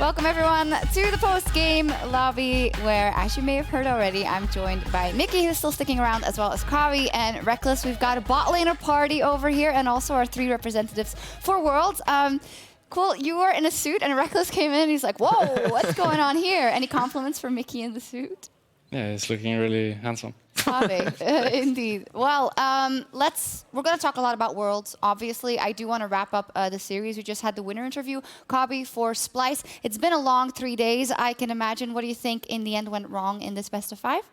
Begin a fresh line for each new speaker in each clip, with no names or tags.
Welcome everyone to the post-game lobby where, as you may have heard already, I'm joined by Mickey, who's still sticking around, as well as Kavi and Reckless. We've got a bot laner party over here and also our 3 representatives for Worlds. Cool, you were in a suit and Reckless came in and he's like, whoa, what's going on here? Any compliments for Mickey in the suit?
Yeah, he's looking really handsome.
Indeed. Well, we're going to talk a lot about Worlds. Obviously, I do want to wrap up the series. We just had the winner interview, Kavi for Splyce. It's been a long 3 days, I can imagine. What do you think in the end went wrong in this best of 5?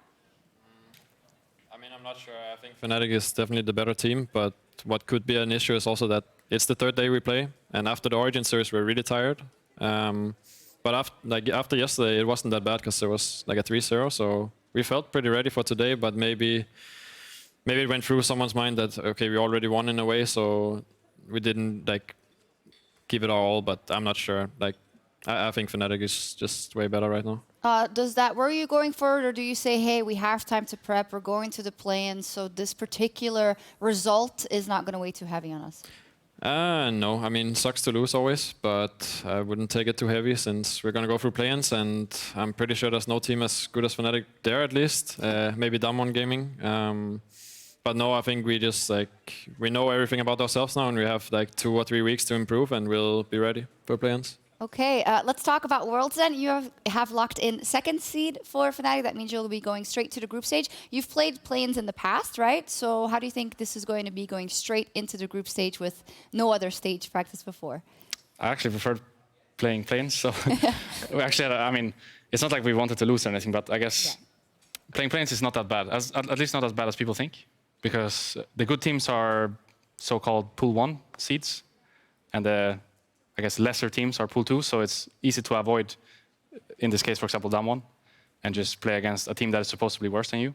I mean, I'm not sure. I think Fnatic is definitely the better team, but what could be an issue is also that it's the 3rd day we play, and after the Origin series, we're really tired. But after yesterday, it wasn't that bad because there was like a 3-0, so we felt pretty ready for today, but maybe it went through someone's mind that, okay, we already won in a way, so we didn't like give it our all, but I'm not sure. Like, I think Fnatic is just way better right now.
Does that worry you going forward, or do you say, hey, we have time to prep, we're going to the play-in, so this particular result is not going to weigh too heavy on us?
No, I mean, sucks to lose always, but I wouldn't take it too heavy since we're going to go through play-ins, and I'm pretty sure there's no team as good as Fnatic there at least. Maybe Damwon Gaming. But no, I think we just we know everything about ourselves now, and we have like 2 or 3 weeks to improve, and we'll be ready for play-ins.
Okay, let's talk about Worlds then. You have locked in 2nd seed for Fnatic. That means you'll be going straight to the group stage. You've played play-ins in the past, right? So how do you think this is going to be, going straight into the group stage with no other stage practice before?
I actually preferred playing play-ins, so we actually had, I mean, it's not like we wanted to lose or anything, but I guess playing play-ins is not that bad, at least not as bad as people think, because the good teams are so-called Pool 1 seeds, and the I guess lesser teams are Pool 2, so it's easy to avoid, in this case, for example, Damwon, and just play against a team that is supposed to be worse than you.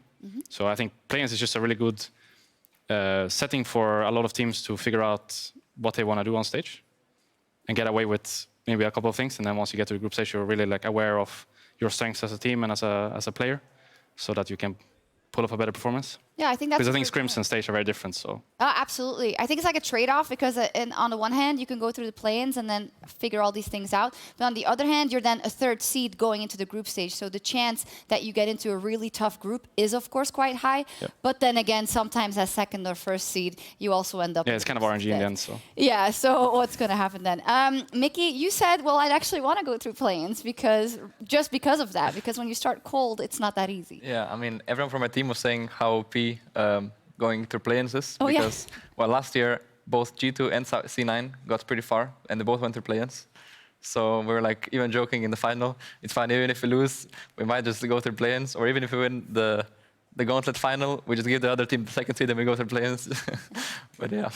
So I think play-ins is just a really good setting for a lot of teams to figure out what they want to do on stage and get away with maybe a couple of things. And then once you get to the group stage, you're really like aware of your strengths as a team and as a player, so that you can pull off a better performance.
Yeah, I think that's...
Because I think scrims and stage are very different, so...
absolutely. I think it's like a trade-off because on the one hand, you can go through the play-ins and then figure all these things out. But on the other hand, you're then a 3rd seed going into the group stage. So the chance that you get into a really tough group is, of course, quite high. Yep. But then again, sometimes as 2nd or 1st seed, you also end up...
Yeah, it's kind of RNG in the end, so...
Yeah, so what's going to happen then? Mickey, you said, well, I'd actually want to go through play-ins because of that. Because when you start cold, it's not that easy.
Yeah, I mean, everyone from my team was saying how OP going through play-ins is.
Oh,
because, well, last year, both G2 and C9 got pretty far, and they both went through play-ins. So we were like even joking in the final, it's fine, even if we lose, we might just go through play-ins, or even if we win the gauntlet final, we just give the other team the 2nd seed and we go through play-ins. But yeah,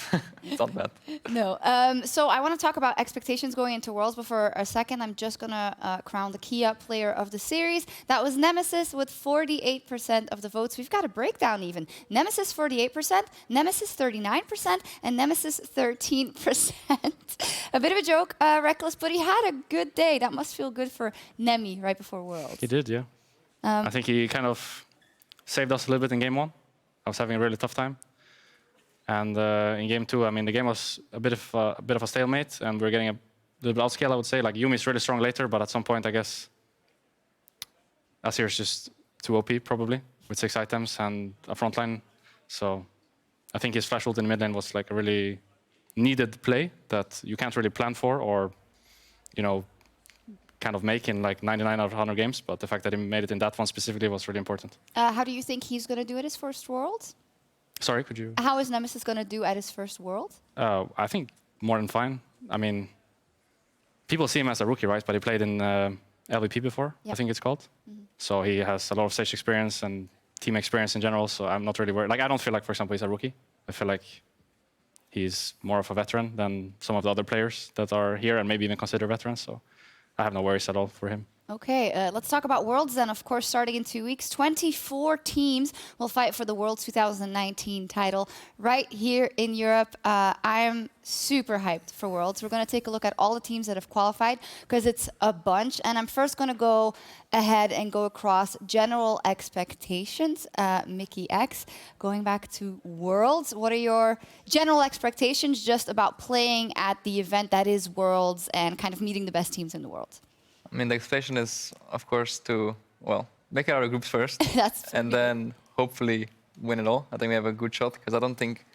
it's not bad.
No. So I want to talk about expectations going into Worlds, but for a second, I'm just going to crown the Kia player of the series. That was Nemesis with 48% of the votes. We've got a breakdown even. Nemesis 48%, Nemesis 39%, and Nemesis 13%. A bit of a joke, Reckless, but he had a good day. That must feel good for Nemi right before Worlds.
He did, yeah. I think he kind of saved us a little bit in game 1. I was having a really tough time. And in game 2, I mean, the game was a bit of a stalemate, and we're getting a little bit outscale, I would say. Like, Yumi's really strong later, but at some point, I guess, Asir is just too OP, probably, with 6 items and a frontline. So I think his flash ult in the mid lane was like a really needed play that you can't really plan for or, you know, kind of make in like 99 out of 100 games, but the fact that he made it in that one specifically was really important.
How do you think he's going to do at his first World?
Sorry, could you?
How is Nemesis going to do at his first World?
I think more than fine. I mean, people see him as a rookie, right? But he played in LVP before, I think it's called. So he has a lot of stage experience and team experience in general, so I'm not really worried. Like, I don't feel like, for example, he's a rookie. I feel like he's more of a veteran than some of the other players that are here and maybe even considered veterans, so I have no worries at all for him.
Okay, let's talk about Worlds then. Of course, starting in 2 weeks, 24 teams will fight for the World 2019 title right here in Europe. I am super hyped for Worlds. We're going to take a look at all the teams that have qualified because it's a bunch. And I'm first going to go ahead and go across general expectations. Mickey X, going back to Worlds, what are your general expectations just about playing at the event that is Worlds and kind of meeting the best teams in the world?
I mean, the expectation is, of course, to, well, make it out of groups first.
That's
and then hopefully win it all. I think we have a good shot because I don't think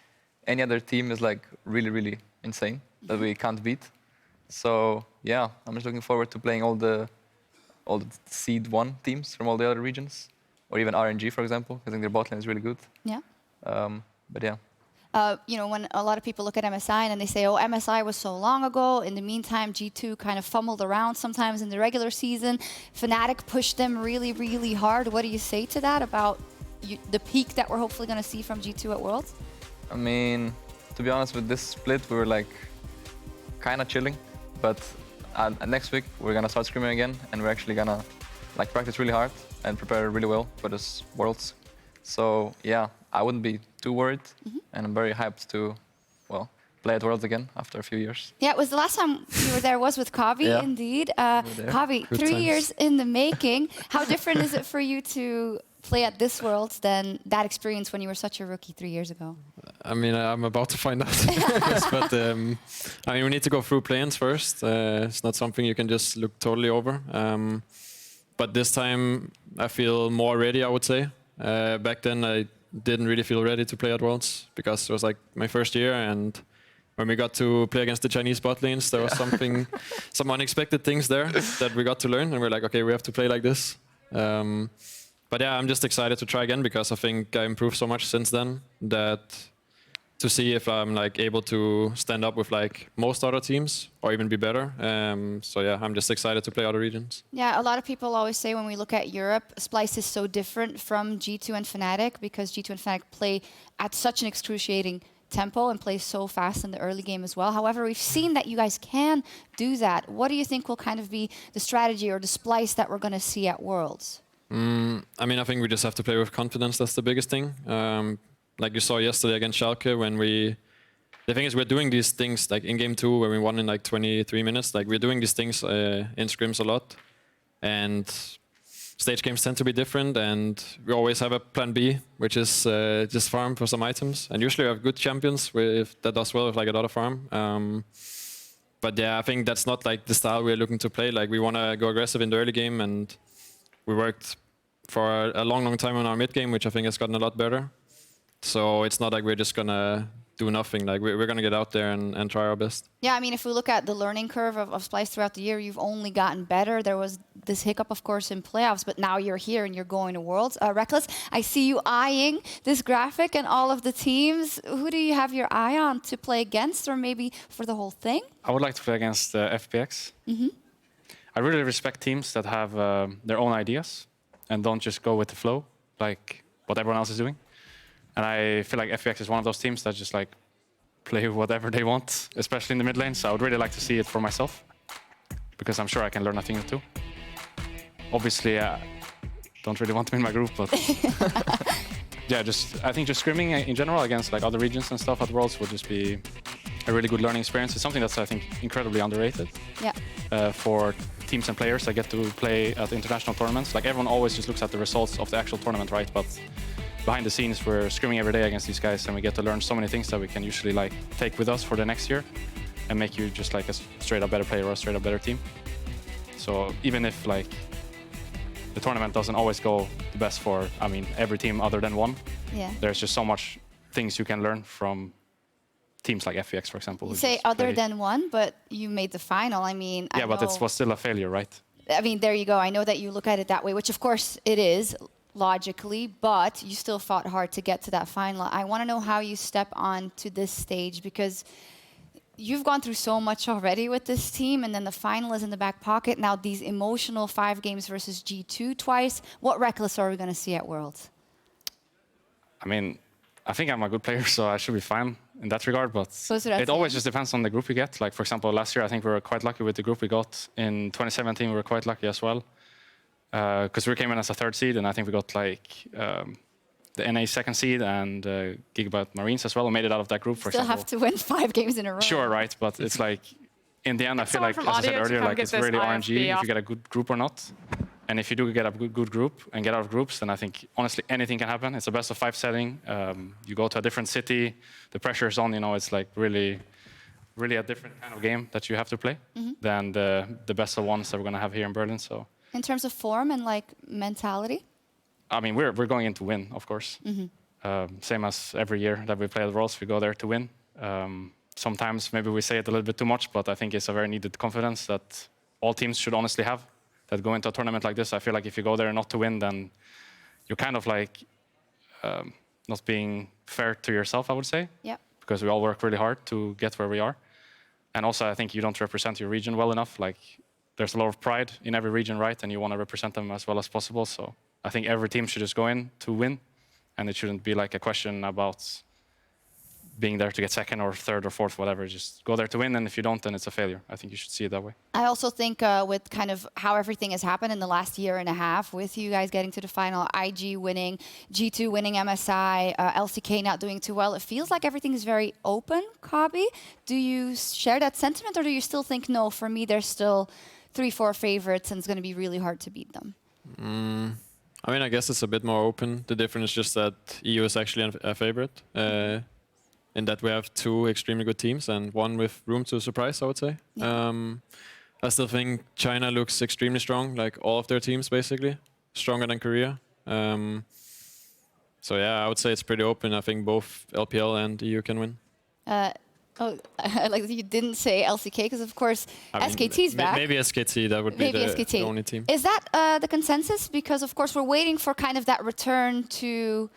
any other team is like really, really insane that we can't beat. So yeah, I'm just looking forward to playing all the seed 1 teams from all the other regions, or even RNG, for example. I think their bot lane is really good.
Yeah.
But yeah.
You know, when a lot of people look at MSI and they say, oh, MSI was so long ago. In the meantime, G2 kind of fumbled around sometimes in the regular season. Fnatic pushed them really, really hard. What do you say to that about the peak that we're hopefully going to see from G2 at Worlds?
I mean, to be honest, with this split, we were like kind of chilling. But next week, we're going to start scrimming again. And we're actually going to like practice really hard and prepare really well for this Worlds. So yeah, I wouldn't be too worried, and I'm very hyped to, well, play at Worlds again after a few years.
Yeah, it was the last time you were there was with Kavi,
Yeah.
indeed. Kavi,
Good
3
times.
years in the making. How different is it for you to play at this Worlds than that experience when you were such a rookie 3 years ago?
I mean, I'm about to find out. Yes, but I mean, we need to go through plans first. It's not something you can just look totally over. But this time, I feel more ready, I would say. Back then, I didn't really feel ready to play at Worlds because it was like my first year, and when we got to play against the Chinese bot lanes, there was some unexpected things there that we got to learn, and we're like, okay, we have to play like this. But yeah, I'm just excited to try again because I think I improved so much since then that to see if I'm like able to stand up with like most other teams or even be better. So yeah, I'm just excited to play other regions.
Yeah, a lot of people always say when we look at Europe, Splyce is so different from G2 and Fnatic because G2 and Fnatic play at such an excruciating tempo and play so fast in the early game as well. However, we've seen that you guys can do that. What do you think will kind of be the strategy or the Splyce that we're going to see at Worlds?
I mean, I think we just have to play with confidence. That's the biggest thing. Like you saw yesterday against Schalke, when the thing is we're doing these things like in game 2 where we won in like 23 minutes. Like we're doing these things in scrims a lot, and stage games tend to be different. And we always have a plan B, which is just farm for some items. And usually we have good champions that does well with like a lot of farm. But yeah, I think that's not like the style we're looking to play. Like we want to go aggressive in the early game, and we worked for a long, long time on our mid game, which I think has gotten a lot better. So it's not like we're just gonna do nothing. Like we're gonna get out there and try our best.
Yeah, I mean, if we look at the learning curve of Splyce throughout the year, you've only gotten better. There was this hiccup, of course, in playoffs, but now you're here and you're going to Worlds. Reckless, I see you eyeing this graphic and all of the teams. Who do you have your eye on to play against, or maybe for the whole thing?
I would like to play against FPX. I really respect teams that have their own ideas and don't just go with the flow, like what everyone else is doing. And I feel like FPX is one of those teams that just like play whatever they want, especially in the mid lane. So I would really like to see it for myself, because I'm sure I can learn a thing or two. Obviously, don't really want them in my group, but yeah, I think just scrimming in general against like other regions and stuff at Worlds would just be a really good learning experience. It's something that's, I think, incredibly underrated.
Yeah.
For teams and players that get to play at international tournaments. Like everyone always just looks at the results of the actual tournament, right? But behind the scenes, we're scrimming every day against these guys, and we get to learn so many things that we can usually like take with us for the next year and make you just like a straight up better player or a straight up better team. So even if like the tournament doesn't always go the best for, I mean, every team other than one, there's just so much things you can learn from teams like FPX, for example.
You say other than one, but you made the final. I mean,
yeah, but it was still a failure, right?
I mean, there you go. I know that you look at it that way, which of course it is, logically, but you still fought hard to get to that final. I want to know how you step on to this stage, because you've gone through so much already with this team, and then the final is in the back pocket. Now these emotional 5 games versus G2 twice. What Reckless are we going to see at Worlds?
I mean, I think I'm a good player, so I should be fine in that regard, but it always just depends on the group you get. Like, for example, last year, I think we were quite lucky with the group we got. In 2017, we were quite lucky as well, because we came in as a 3rd seed, and I think we got like the NA 2nd seed and Gigabyte Marines as well, and made it out of that group, for example.
Still have to win 5 games in a row.
Sure, right, but it's like, in the end, I feel like, as I said earlier, like it's really RNG if you get a good group or not. And if you do get a good group and get out of groups, then I think, honestly, anything can happen. It's a best-of-5 setting. You go to a different city. The pressure is on, you know, it's like really really a different kind of game that you have to play than the best of ones that we're going to have here in Berlin. So,
In terms of form and like mentality?
I mean, we're going in to win, of course. Same as every year that we play at Worlds, we go there to win. Sometimes maybe we say it a little bit too much, but I think it's a very needed confidence that all teams should honestly have. That go into a tournament like this, I feel like if you go there not to win, then you're kind of like not being fair to yourself, I would say.
Yeah.
Because we all work really hard to get where we are. And also, I think you don't represent your region well enough. Like, there's a lot of pride in every region, right? And you want to represent them as well as possible. So I think every team should just go in to win. And it shouldn't be like a question about being there to get second or third or fourth, whatever. Just go there to win. And if you don't, then it's a failure. I think you should see it that way.
I also think with kind of how everything has happened in the last year and a half, with you guys getting to the final, IG winning, G2 winning MSI, LCK not doing too well, it feels like everything is very open, Kabi. Do you share that sentiment, or do you still think, no, for me, there's still 3-4 favorites and it's going to be really hard to beat them?
I mean, I guess it's a bit more open. The difference is just that EU is actually a favorite. In that we have 2 extremely good teams and one with room to surprise, I would say.
Yeah.
I still think China looks extremely strong, like all of their teams basically, stronger than Korea. So yeah, I would say it's pretty open. I think both LPL and EU can win.
I like that you didn't say LCK because, of course, SKT's back.
Maybe SKT, that would be the only team.
Is that the consensus? Because, of course, we're waiting for kind of that return to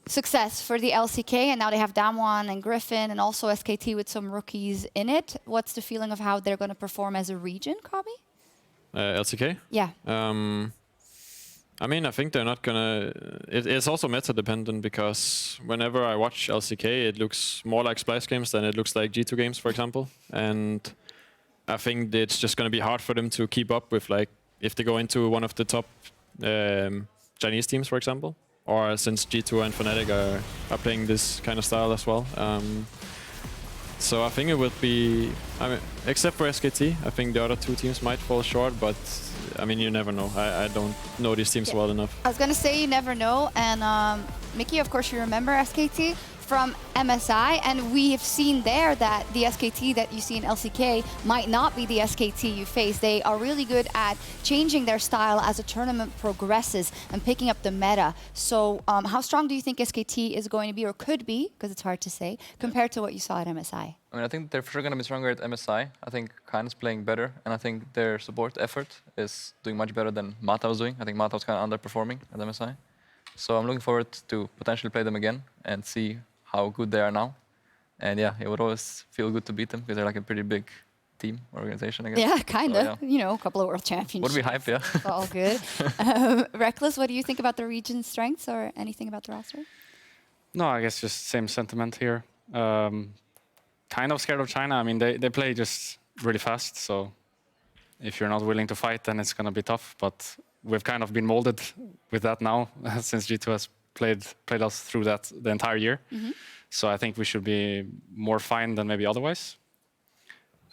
success for the LCK, and now they have Damwon and Griffin and also SKT with some rookies in it. What's the feeling of how they're going to perform as a region, Kabi?
LCK?
Yeah.
I mean, I think they're not gonna... It's also meta-dependent because whenever I watch LCK, it looks more like Splyce games than it looks like G2 games, for example. And I think it's just gonna be hard for them to keep up with, like, if they go into one of the top Chinese teams, for example. Or since G2 and Fnatic are playing this kind of style as well. So I think it would be, I mean, except for SKT, I think the other 2 teams might fall short, but I mean, you never know. I don't know these teams well enough.
I was going to say you never know. And Mickey, of course, you remember SKT from MSI, and we have seen there that the SKT that you see in LCK might not be the SKT you face. They are really good at changing their style as a tournament progresses and picking up the meta. So how strong do you think SKT is going to be, or could be, because it's hard to say, compared to what you saw at MSI?
I mean, I think they're for sure going to be stronger at MSI. I think Khan is playing better, and I think their support effort is doing much better than Mata was doing. I think Mata was kind of underperforming at MSI. So I'm looking forward to potentially play them again and see how good they are now. And yeah, it would always feel good to beat them because they're like a pretty big team organization, I guess.
Yeah, kind of.
So, yeah.
You know, a couple of world championships.
Would be hype, yeah.
It's all good. Reckless, what do you think about the region's strengths or anything about the roster?
No, I guess just same sentiment here. Kind of scared of China. I mean, they play just really fast. So if you're not willing to fight, then it's going to be tough. But we've kind of been molded with that now since G2 has played us through that the entire year. So I think we should be more fine than maybe otherwise.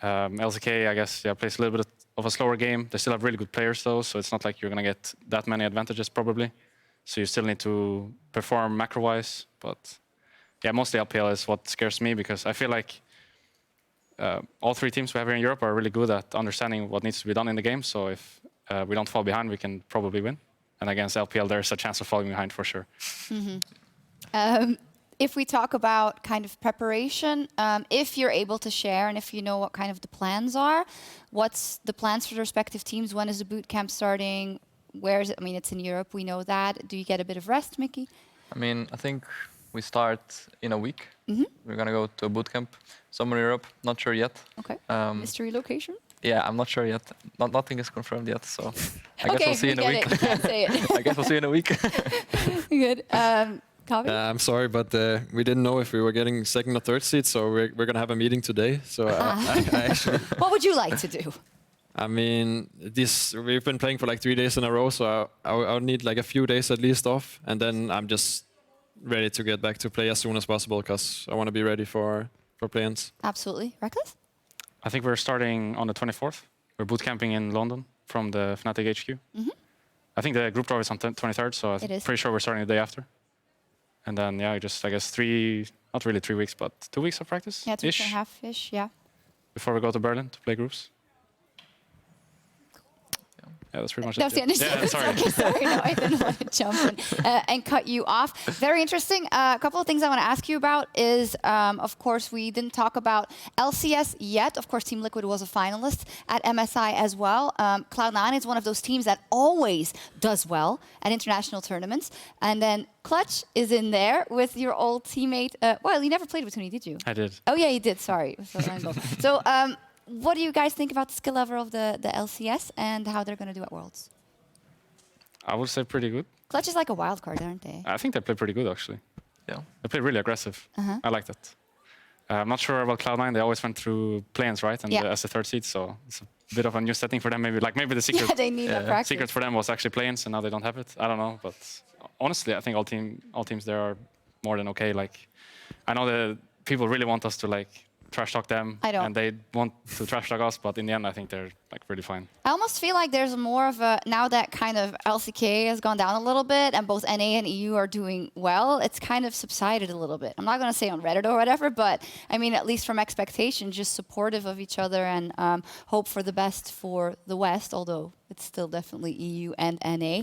LCK, I guess, plays a little bit of a slower game. They still have really good players, though, so it's not like you're going to get that many advantages, probably. So you still need to perform macro-wise. But yeah, mostly LPL is what scares me, because I feel like all 3 teams we have here in Europe are really good at understanding what needs to be done in the game. So if we don't fall behind, we can probably win. And against LPL, there's a chance of falling behind for sure.
If we talk about kind of preparation, if you're able to share and if you know what kind of the plans are, what's the plans for the respective teams? When is the boot camp starting? Where is it? I mean, it's in Europe, we know that. Do you get a bit of rest, Mickey?
I mean, I think we start in a week. We're going to go to a boot camp somewhere in Europe. Not sure yet.
Okay. Mystery location?
Yeah, I'm not sure yet. Nothing is confirmed yet, so I guess we'll see in a week.
You can't say it.
I guess we'll see in a week.
Good. Kavi?
I'm sorry, but we didn't know if we were getting second or third seed, so we're going to have a meeting today. So I actually...
What would you like to do?
I mean, we've been playing for like 3 days in a row, so I'll need like a few days at least off, and then I'm just ready to get back to play as soon as possible, because I want to be ready for play-ins.
Absolutely. Reckless?
I think we're starting on the 24th. We're boot camping in London from the Fnatic HQ. I think the group draw is on 23rd, so I'm pretty sure we're starting the day after. And then, yeah, just, I guess, not really 3 weeks, but 2 weeks of practice?
Yeah, 2.5-ish, yeah.
before we go to Berlin to play groups. Yeah, that's pretty much
That was the
it.
end.
Yeah, sorry.
Okay, sorry, no, I didn't want to jump in and cut you off. Very interesting. A couple of things I want to ask you about is, of course, we didn't talk about LCS yet. Of course, Team Liquid was a finalist at MSI as well. Cloud9 is one of those teams that always does well at international tournaments. And then Clutch is in there with your old teammate. Well, you never played with Tony, did you?
I did.
Oh, yeah, you did. Sorry. So, what do you guys think about the skill level of the LCS and how they're going to do at Worlds?
I would say pretty good.
Clutch is like a wild card, aren't they?
I think they play pretty good, actually.
Yeah.
They play really aggressive. I like that. I'm not sure about Cloud9. They always went through play-ins, right? And as the third seed, so it's a bit of a new setting for them. Maybe the secret.
Yeah, they need that practice.
Secret for them was actually play-ins, and now they don't have it. I don't know, but honestly, I think all teams there are more than okay. Like, I know that people really want us to like trash talk them, and they want to trash talk us, but in the end, I think they're like really fine.
I almost feel like there's more of a, now that kind of LCK has gone down a little bit and both NA and EU are doing well, it's kind of subsided a little bit. I'm not going to say on Reddit or whatever, but I mean, at least from expectation, just supportive of each other and hope for the best for the West, although it's still definitely EU and NA.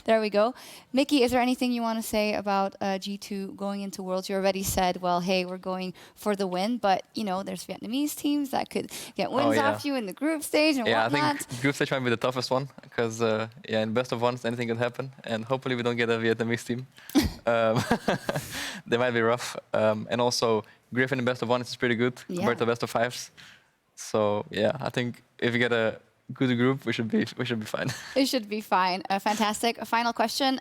There we go. Mickey, is there anything you want to say about G2 going into Worlds? You already said, well, hey, we're going for the win, but you know, there's Vietnamese teams that could get wins off you in the group stage and whatnot.
I think group stage might be the toughest one because, in best of ones, anything could happen, and hopefully we don't get a Vietnamese team. They might be rough, and also Griffin in best of ones is pretty good compared to best of fives. So yeah, I think if you get a good group, we should be fine.
It should be fine. Fantastic. A final question.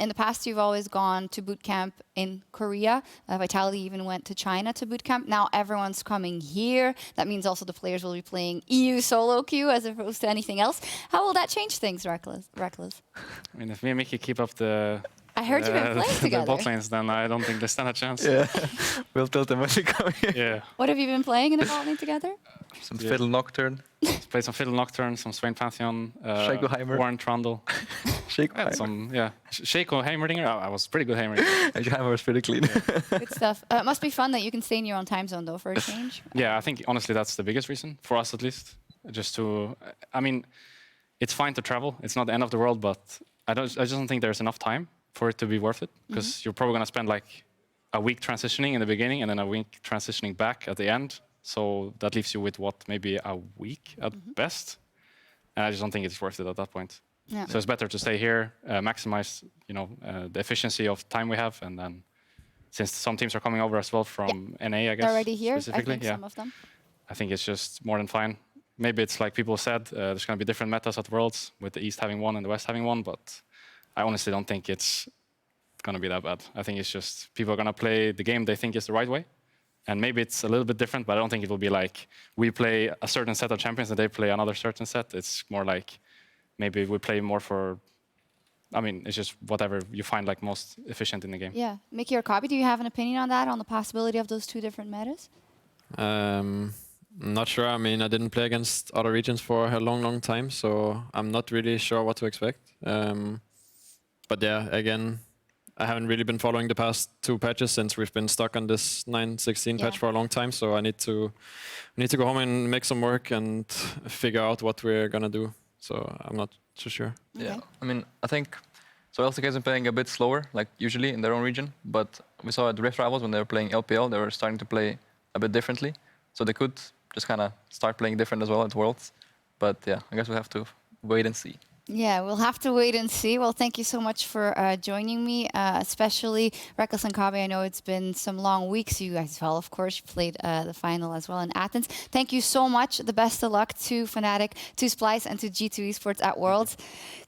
In the past, you've always gone to boot camp in Korea. Vitality even went to China to boot camp. Now everyone's coming here. That means also the players will be playing EU solo queue as opposed to anything else. How will that change things, Reckless?
I mean, if me and Mickey keep up the
I heard you've been playing together.
the bot lanes, then I don't think they stand a chance.
Yeah, we'll tilt them when they come here.
Yeah.
What have you been playing in the bot lane together?
Some Fiddle Nocturne.
Played some Fiddle Nocturne, some Swain Pantheon,
Shaco-Heimer.
Warren Trundle.
Shaco-Heimer.
Shaco Heimerdinger. I was pretty good Heimerdinger.
Heimer was pretty clean.
Good stuff. It must be fun that you can stay in your own time zone, though, for a change.
Yeah, I think, honestly, that's the biggest reason, for us at least. Just to, I mean, it's fine to travel. It's not the end of the world, but I just don't think there's enough time for it to be worth it, because you're probably going to spend like a week transitioning in the beginning and then a week transitioning back at the end. So that leaves you with what, maybe a week at best. And I just don't think it's worth it at that point.
Yeah.
So it's better to stay here, maximize, the efficiency of time we have, and then since some teams are coming over as well from NA, I guess.
They're already here. I
specifically,
think some of them.
I think it's just more than fine. Maybe it's like people said, there's going to be different metas at Worlds, with the East having one and the West having one, but I honestly don't think it's going to be that bad. I think it's just people are going to play the game they think is the right way. And maybe it's a little bit different, but I don't think it will be like we play a certain set of champions and they play another certain set. It's more like maybe we play more for, I mean, it's just whatever you find like most efficient in the game.
Yeah. Mickey or Kabi, do you have an opinion on that, on the possibility of those two different metas?
Not sure. I mean, I didn't play against other regions for a long time, so I'm not really sure what to expect. But yeah, again, I haven't really been following the past two patches since we've been stuck on this 9.16 patch for a long time. So I need to go home and make some work and figure out what we're gonna do. So I'm not too sure.
Yeah, I mean, I think so. LCK has been playing a bit slower, like usually in their own region. But we saw at Rift Rivals when they were playing LPL, they were starting to play a bit differently. So they could just kind of start playing different as well at Worlds. But yeah, I guess we have to wait and see.
Yeah, we'll have to wait and see. Well, thank you so much for joining me, especially Reckless and Kabe. I know it's been some long weeks. You guys, well, of course, you played the final as well in Athens. Thank you so much. The best of luck to Fnatic, to Splyce, and to G2 Esports at Worlds.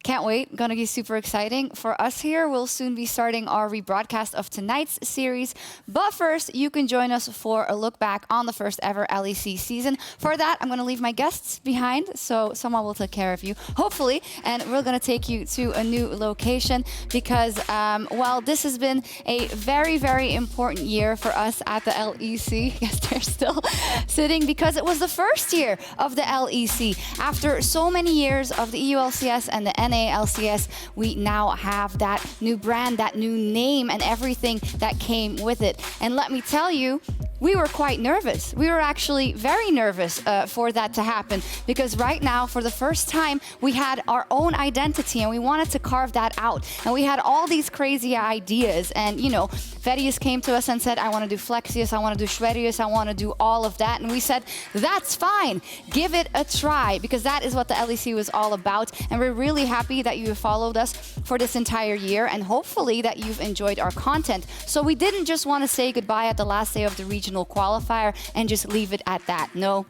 Can't wait. Going to be super exciting. For us here, we'll soon be starting our rebroadcast of tonight's series. But first, you can join us for a look back on the first ever LEC season. For that, I'm going to leave my guests behind, so someone will take care of you, hopefully. And we're going to take you to a new location because, well, this has been a very, very important year for us at the LEC. Yes, they're still sitting because it was the first year of the LEC. After so many years of the EU LCS and the NA LCS, we now have that new brand, that new name, and everything that came with it. And let me tell you, we were quite nervous. We were actually very nervous for that to happen, because right now, for the first time, we had our own identity and we wanted to carve that out. And we had all these crazy ideas. And, you know, VODS came to us and said, I want to do Flexius, I want to do Shreddius, I want to do all of that. And we said, that's fine. Give it a try, because that is what the LEC was all about. And we're really happy that you have followed us for this entire year, and hopefully that you've enjoyed our content. So we didn't just want to say goodbye at the last day of the regional qualifier and just leave it at that. No.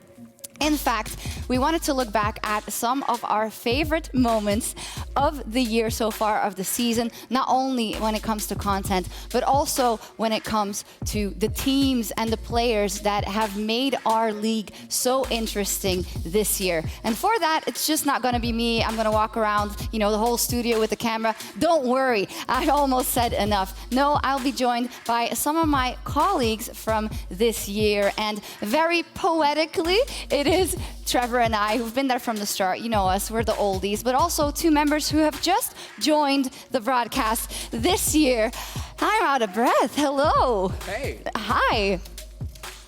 In fact, we wanted to look back at some of our favorite moments of the year so far, of the season, not only when it comes to content, but also when it comes to the teams and the players that have made our league so interesting this year. And for that, it's just not going to be me. I'm going to walk around, you know, the whole studio with the camera. Don't worry, I almost said enough. No, I'll be joined by some of my colleagues from this year, and very poetically, it is Trevor and I, who've been there from the start. You know us, we're the oldies, but also two members who have just joined the broadcast this year. I'm out of breath. Hello.
Hey.
Hi.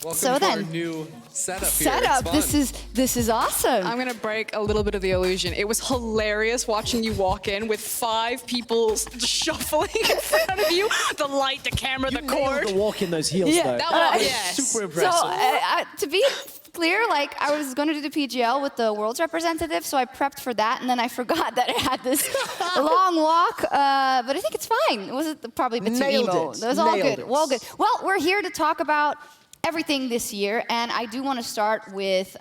Welcome
So
to
then,
our new setup here.
This is awesome.
I'm gonna break a little bit of the illusion. It was hilarious watching you walk in with 5 people shuffling in front of you. The light, the camera, the cord.
The walk in those heels,
Yeah.
though.
That was yes.
Super impressive.
So, to be clear, like, I was going to do the PGL with the Worlds representative, so I prepped for that, and then I forgot that I had this long walk, but I think it's fine. It was probably a bit too
Nailed
emo.
it.
It was all
Nailed
good,
it.
all good. Well, we're here to talk about everything this year, and I do want to start with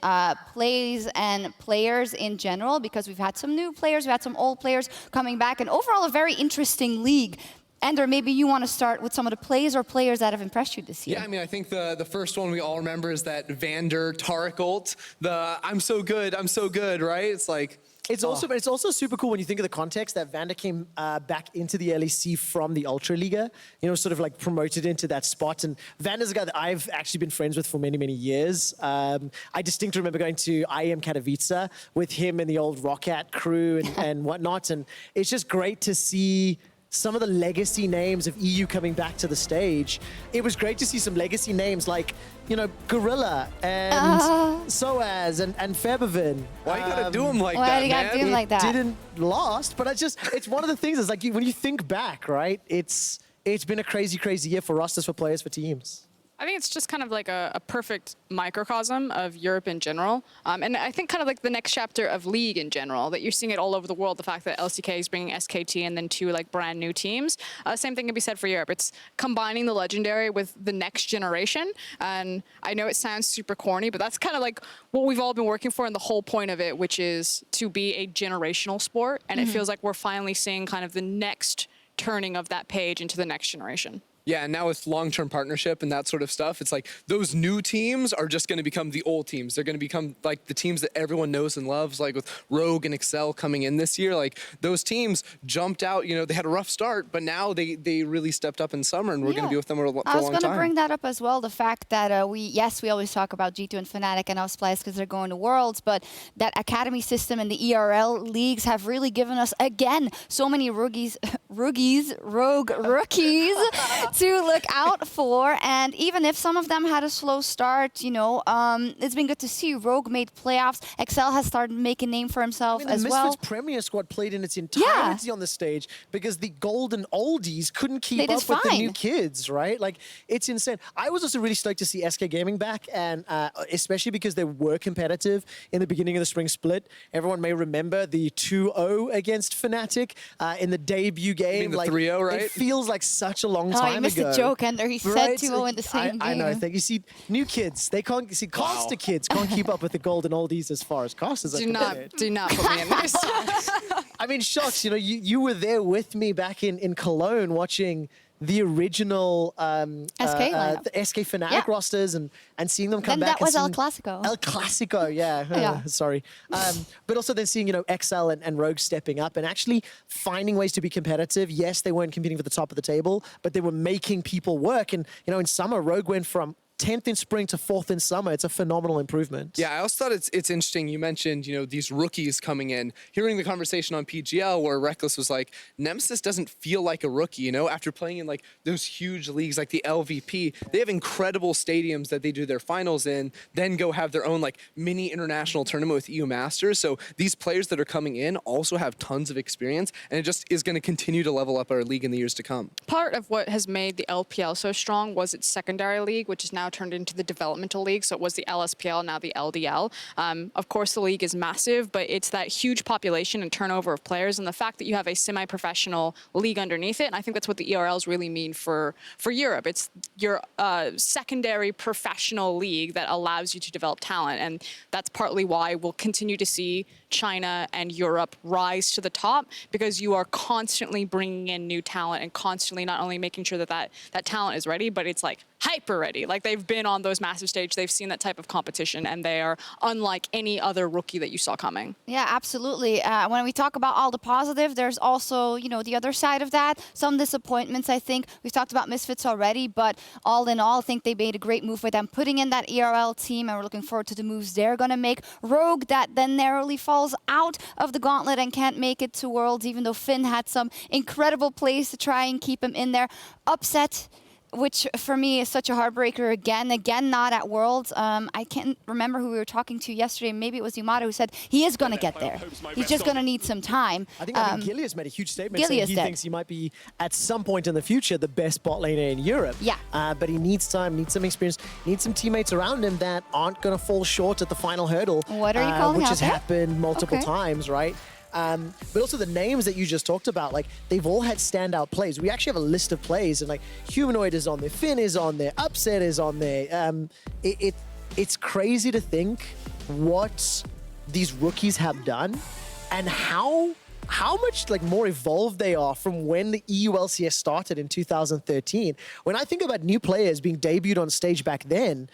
plays and players in general, because we've had some new players, we've had some old players coming back, and overall a very interesting league. Ender, maybe you want to start with some of the plays or players that have impressed you this year.
Yeah, I mean, I think the first one we all remember is that Vander Tarek ult. The I'm so good, right? It's like,
It's also super cool when you think of the context that Vander came back into the LEC from the Ultraliga, you know, sort of like promoted into that spot. And Vander's a guy that I've actually been friends with for many, many years. I distinctly remember going to IEM Katowice with him and the old Rockat crew and whatnot. And it's just great to see some of the legacy names of EU coming back to the stage. It was great to see some legacy names like, you know, Gorilla and Soaz and Febevin.
why you gotta do him like
Why
that,
do you gotta
man?
do him like that?
Didn't last, but it's one of the things is like when you think back, right? It's been a crazy, crazy year for rosters, for players, for teams.
I think it's just kind of like a perfect microcosm of Europe in general. And I think kind of like the next chapter of League in general, that you're seeing it all over the world, the fact that LCK is bringing SKT and then 2 like brand new teams. Same thing can be said for Europe. It's combining the legendary with the next generation. And I know it sounds super corny, but that's kind of like what we've all been working for and the whole point of it, which is to be a generational sport. And it feels like we're finally seeing kind of the next turning of that page into the next generation.
Yeah, and now with long-term partnership and that sort of stuff, it's like those new teams are just going to become the old teams. They're going to become like the teams that everyone knows and loves, like with Rogue and Excel coming in this year. Like those teams jumped out, you know, they had a rough start, but now they really stepped up in summer, and we're going to be with them for a long time.
I was going to bring that up as well, the fact that we always talk about G2 and Fnatic and now Splyce because they're going to Worlds, but that academy system and the ERL leagues have really given us, again, so many rogue rookies to look out for. And even if some of them had a slow start, you know, it's been good to see. Rogue made playoffs. Excel has started making a name for himself as
the
well.
Misfits Premier Squad played in its entirety on the stage because the golden oldies couldn't keep up with the new kids, right? Like, it's insane. I was also really stoked to see SK Gaming back, and especially because they were competitive in the beginning of the spring split. Everyone may remember the 2-0 against Fnatic in the debut game.
You mean the
like
3-0, right?
It feels like such a long time ago.
Oh, you missed the joke, Ender. He said 2-0 in the same game.
I know. I think you see new kids. They can't see Costa kids can't keep up with the golden oldies as far as Costa's are concerned.
Do not put me in this.
I mean, Shots, you know, you were there with me back in Cologne watching the original the SK Fnatic rosters and seeing them come
Then
back.
that was
and
El Clasico.
El Clasico, yeah. Sorry. But also then seeing, you know, XL and Rogue stepping up and actually finding ways to be competitive. Yes, they weren't competing for the top of the table, but they were making people work. And, you know, in summer, Rogue went from 10th in spring to 4th in summer. It's a phenomenal improvement.
Yeah, I also thought it's interesting. You mentioned, these rookies coming in. Hearing the conversation on PGL where Reckless was like, Nemesis doesn't feel like a rookie, after playing in like those huge leagues like the LVP. They have incredible stadiums that they do their finals in, then go have their own like mini international tournament with EU Masters. So these players that are coming in also have tons of experience, and it just is going to continue to level up our league in the years to come.
Part of what has made the LPL so strong was its secondary league, which is now turned into the developmental league. So it was the LSPL, now the LDL. Of course, the league is massive, but it's that huge population and turnover of players, and the fact that you have a semi-professional league underneath it. And I think that's what the ERLs really mean for Europe. It's your secondary professional league that allows you to develop talent, and that's partly why we'll continue to see China and Europe rise to the top, because you are constantly bringing in new talent and constantly not only making sure that talent is ready, but it's like hyper ready. Like they've been on those massive stage, they've seen that type of competition, and they are unlike any other rookie that you saw coming.
Yeah, absolutely. When we talk about all the positive, there's also, the other side of that. Some disappointments, I think. We've talked about Misfits already, but all in all, I think they made a great move with them putting in that ERL team, and we're looking forward to the moves they're going to make. Rogue, that then narrowly falls out of the gauntlet and can't make it to Worlds, even though Finn had some incredible plays to try and keep him in there. Upset, which for me is such a heartbreaker again not at Worlds. I can't remember who we were talking to yesterday. Maybe it was Yumata who said he is going to get there. He's just going to need some time.
I think Gilius made a huge statement saying he thinks he might be, at some point in the future, the best bot laner in Europe.
Yeah.
But he needs time, needs some experience, needs some teammates around him that aren't going to fall short at the final hurdle.
What are you calling
which
out
has
there?
happened multiple times, right? But also the names that you just talked about, like they've all had standout plays. We actually have a list of plays, and like Humanoid is on there, Finn is on there, Upset is on there. It's crazy to think what these rookies have done and how much like more evolved they are from when the EU LCS started in 2013. When I think about new players being debuted on stage back then,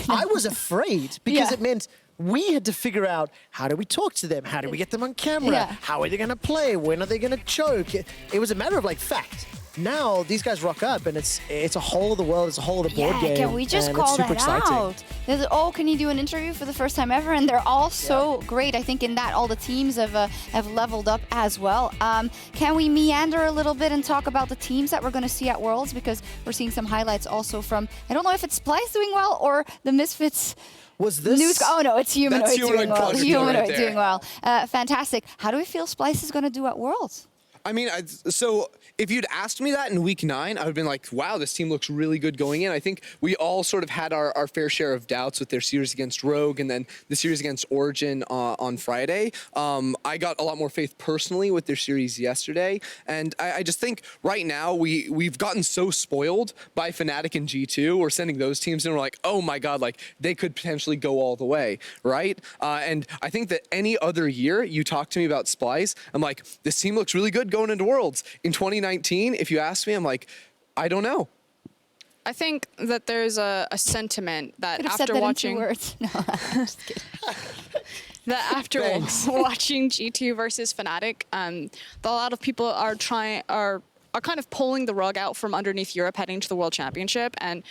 I was afraid because it meant we had to figure out, how do we talk to them? How do we get them on camera? How are they going to play? When are they going to choke? It was a matter of like fact. Now these guys rock up, and it's a whole of the world, it's a whole of the board game.
Can we just call that out? Oh, can you do an interview for the first time ever? And they're all so great. I think in that all the teams have leveled up as well. Can we meander a little bit and talk about the teams that we're going to see at Worlds? Because we're seeing some highlights also from, I don't know if it's Splyce doing well or the Misfits.
Was this?
News, oh no, it's Humanoid doing well. Humanoid
right
doing well. Fantastic. How do we feel Splyce is going to do at Worlds?
I mean, so if you'd asked me that in week 9, I would have been like, wow, this team looks really good going in. I think we all sort of had our fair share of doubts with their series against Rogue and then the series against Origin on Friday. I got a lot more faith personally with their series yesterday. And I just think right now we've gotten so spoiled by Fnatic and G2. We're sending those teams in, we're like, oh my God, like they could potentially go all the way, right? And I think that any other year you talk to me about Splyce, I'm like, this team looks really good going into Worlds. In 2019, if you ask me, I'm like, I don't know.
I think that there's a sentiment that
Could have
after
said that
watching
in 2 words. No, I'm just kidding.
that after watching G2 versus Fnatic, a lot of people are kind of pulling the rug out from underneath Europe heading to the World Championship. And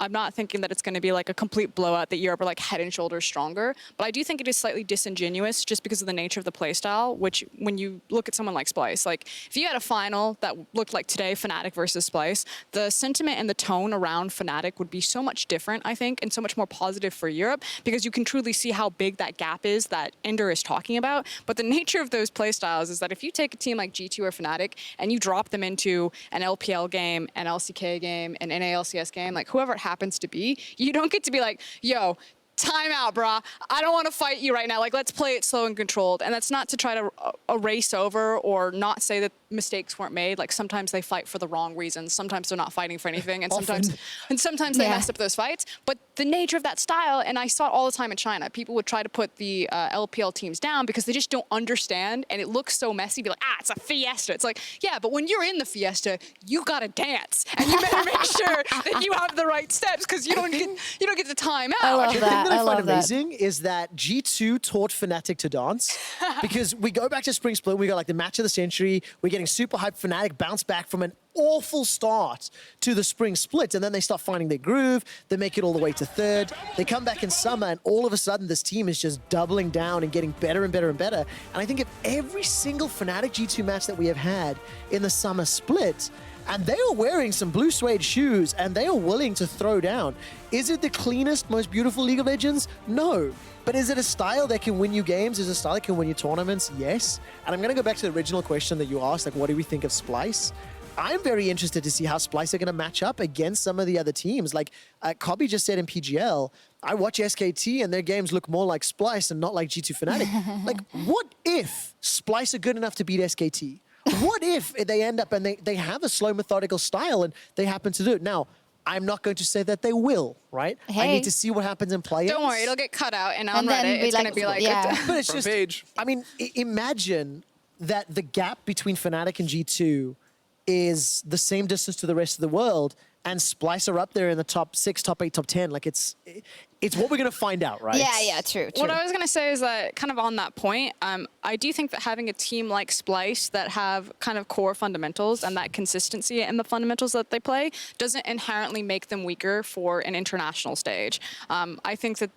I'm not thinking that it's going to be like a complete blowout, that Europe are like head and shoulders stronger. But I do think it is slightly disingenuous just because of the nature of the playstyle, which when you look at someone like Splyce, like if you had a final that looked like today, Fnatic versus Splyce, the sentiment and the tone around Fnatic would be so much different, I think, and so much more positive for Europe, because you can truly see how big that gap is that Ender is talking about. But the nature of those playstyles is that if you take a team like G2 or Fnatic and you drop them into an LPL game, an LCK game, an NALCS game, like whoever it happens to be, you don't get to be like, yo, time out, brah. I don't want to fight you right now. Like, let's play it slow and controlled. And that's not to try to erase over or not say that mistakes weren't made. Like, sometimes they fight for the wrong reasons. Sometimes they're not fighting for anything. And sometimes they messed up those fights. But the nature of that style, and I saw it all the time in China, people would try to put the LPL teams down because they just don't understand. And it looks so messy. Be like, it's a fiesta. It's like, yeah, but when you're in the fiesta, you got to dance. And you better make sure that you have the right steps, because you don't get the time out.
I love that.
that I find
love that.
amazing is that G2 taught Fnatic to dance because we go back to Spring Split, we got like the match of the century, we're getting super hyped. Fnatic bounce back from an awful start to the Spring Split, and then they start finding their groove, they make it all the way to third, they come back in summer, and all of a sudden this team is just doubling down and getting better and better and better. And I think of every single Fnatic G2 match that we have had in the summer split, and they are wearing some blue suede shoes, and they are willing to throw down. Is it the cleanest, most beautiful League of Legends? No. But is it a style that can win you games? Is it a style that can win you tournaments? Yes. And I'm going to go back to the original question that you asked, like, what do we think of Splyce? I'm very interested to see how Splyce are going to match up against some of the other teams. Like Cobby just said in PGL, I watch SKT and their games look more like Splyce and not like G2 Fnatic. Like, what if Splyce are good enough to beat SKT? What if they end up and they have a slow, methodical style and they happen to do it? Now, I'm not going to say that they will, right? I
Hey.
need to see what happens in play-ins.
Don't worry, it'll get cut out, and on
And then
Reddit,
be
it's going to be like,
yeah.
But it's
Front
just,
page.
I mean, imagine that the gap between Fnatic and G2 is the same distance to the rest of the world, and Splyce are up there in the top 6, top 8, top 10. Like, it's what we're going to find out, right?
Yeah, true.
What I was going to say is that kind of on that point, I do think that having a team like Splyce that have kind of core fundamentals and that consistency in the fundamentals that they play doesn't inherently make them weaker for an international stage. I think that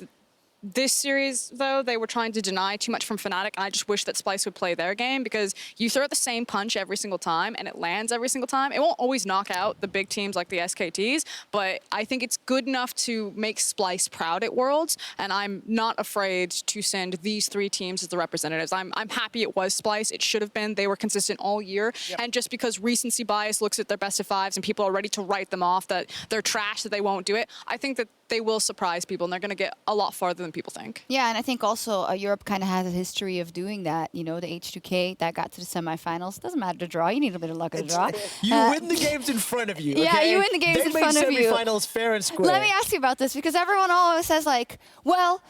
this series, though, they were trying to deny too much from Fnatic, and I just wish that Splyce would play their game, because you throw the same punch every single time and it lands every single time. It won't always knock out the big teams like the SKTs, but I think it's good enough to make Splyce proud at Worlds, and I'm not afraid to send these 3 teams as the representatives. I'm happy it was Splyce. It should have been. They were consistent all year, and just because recency bias looks at their best of 5s and people are ready to write them off, that they're trash, that they won't do it, I think that they will surprise people, and they're going to get a lot farther than people think.
Yeah, and I think also Europe kind of has a history of doing that. You know, the H2K that got to the semifinals. Doesn't matter to draw. You need a bit of luck to draw.
You win the games in front of you.
Yeah,
okay?
you win the games
They
in
made
front of you.
semifinals fair and square.
Let me ask you about this, because everyone always says like, well,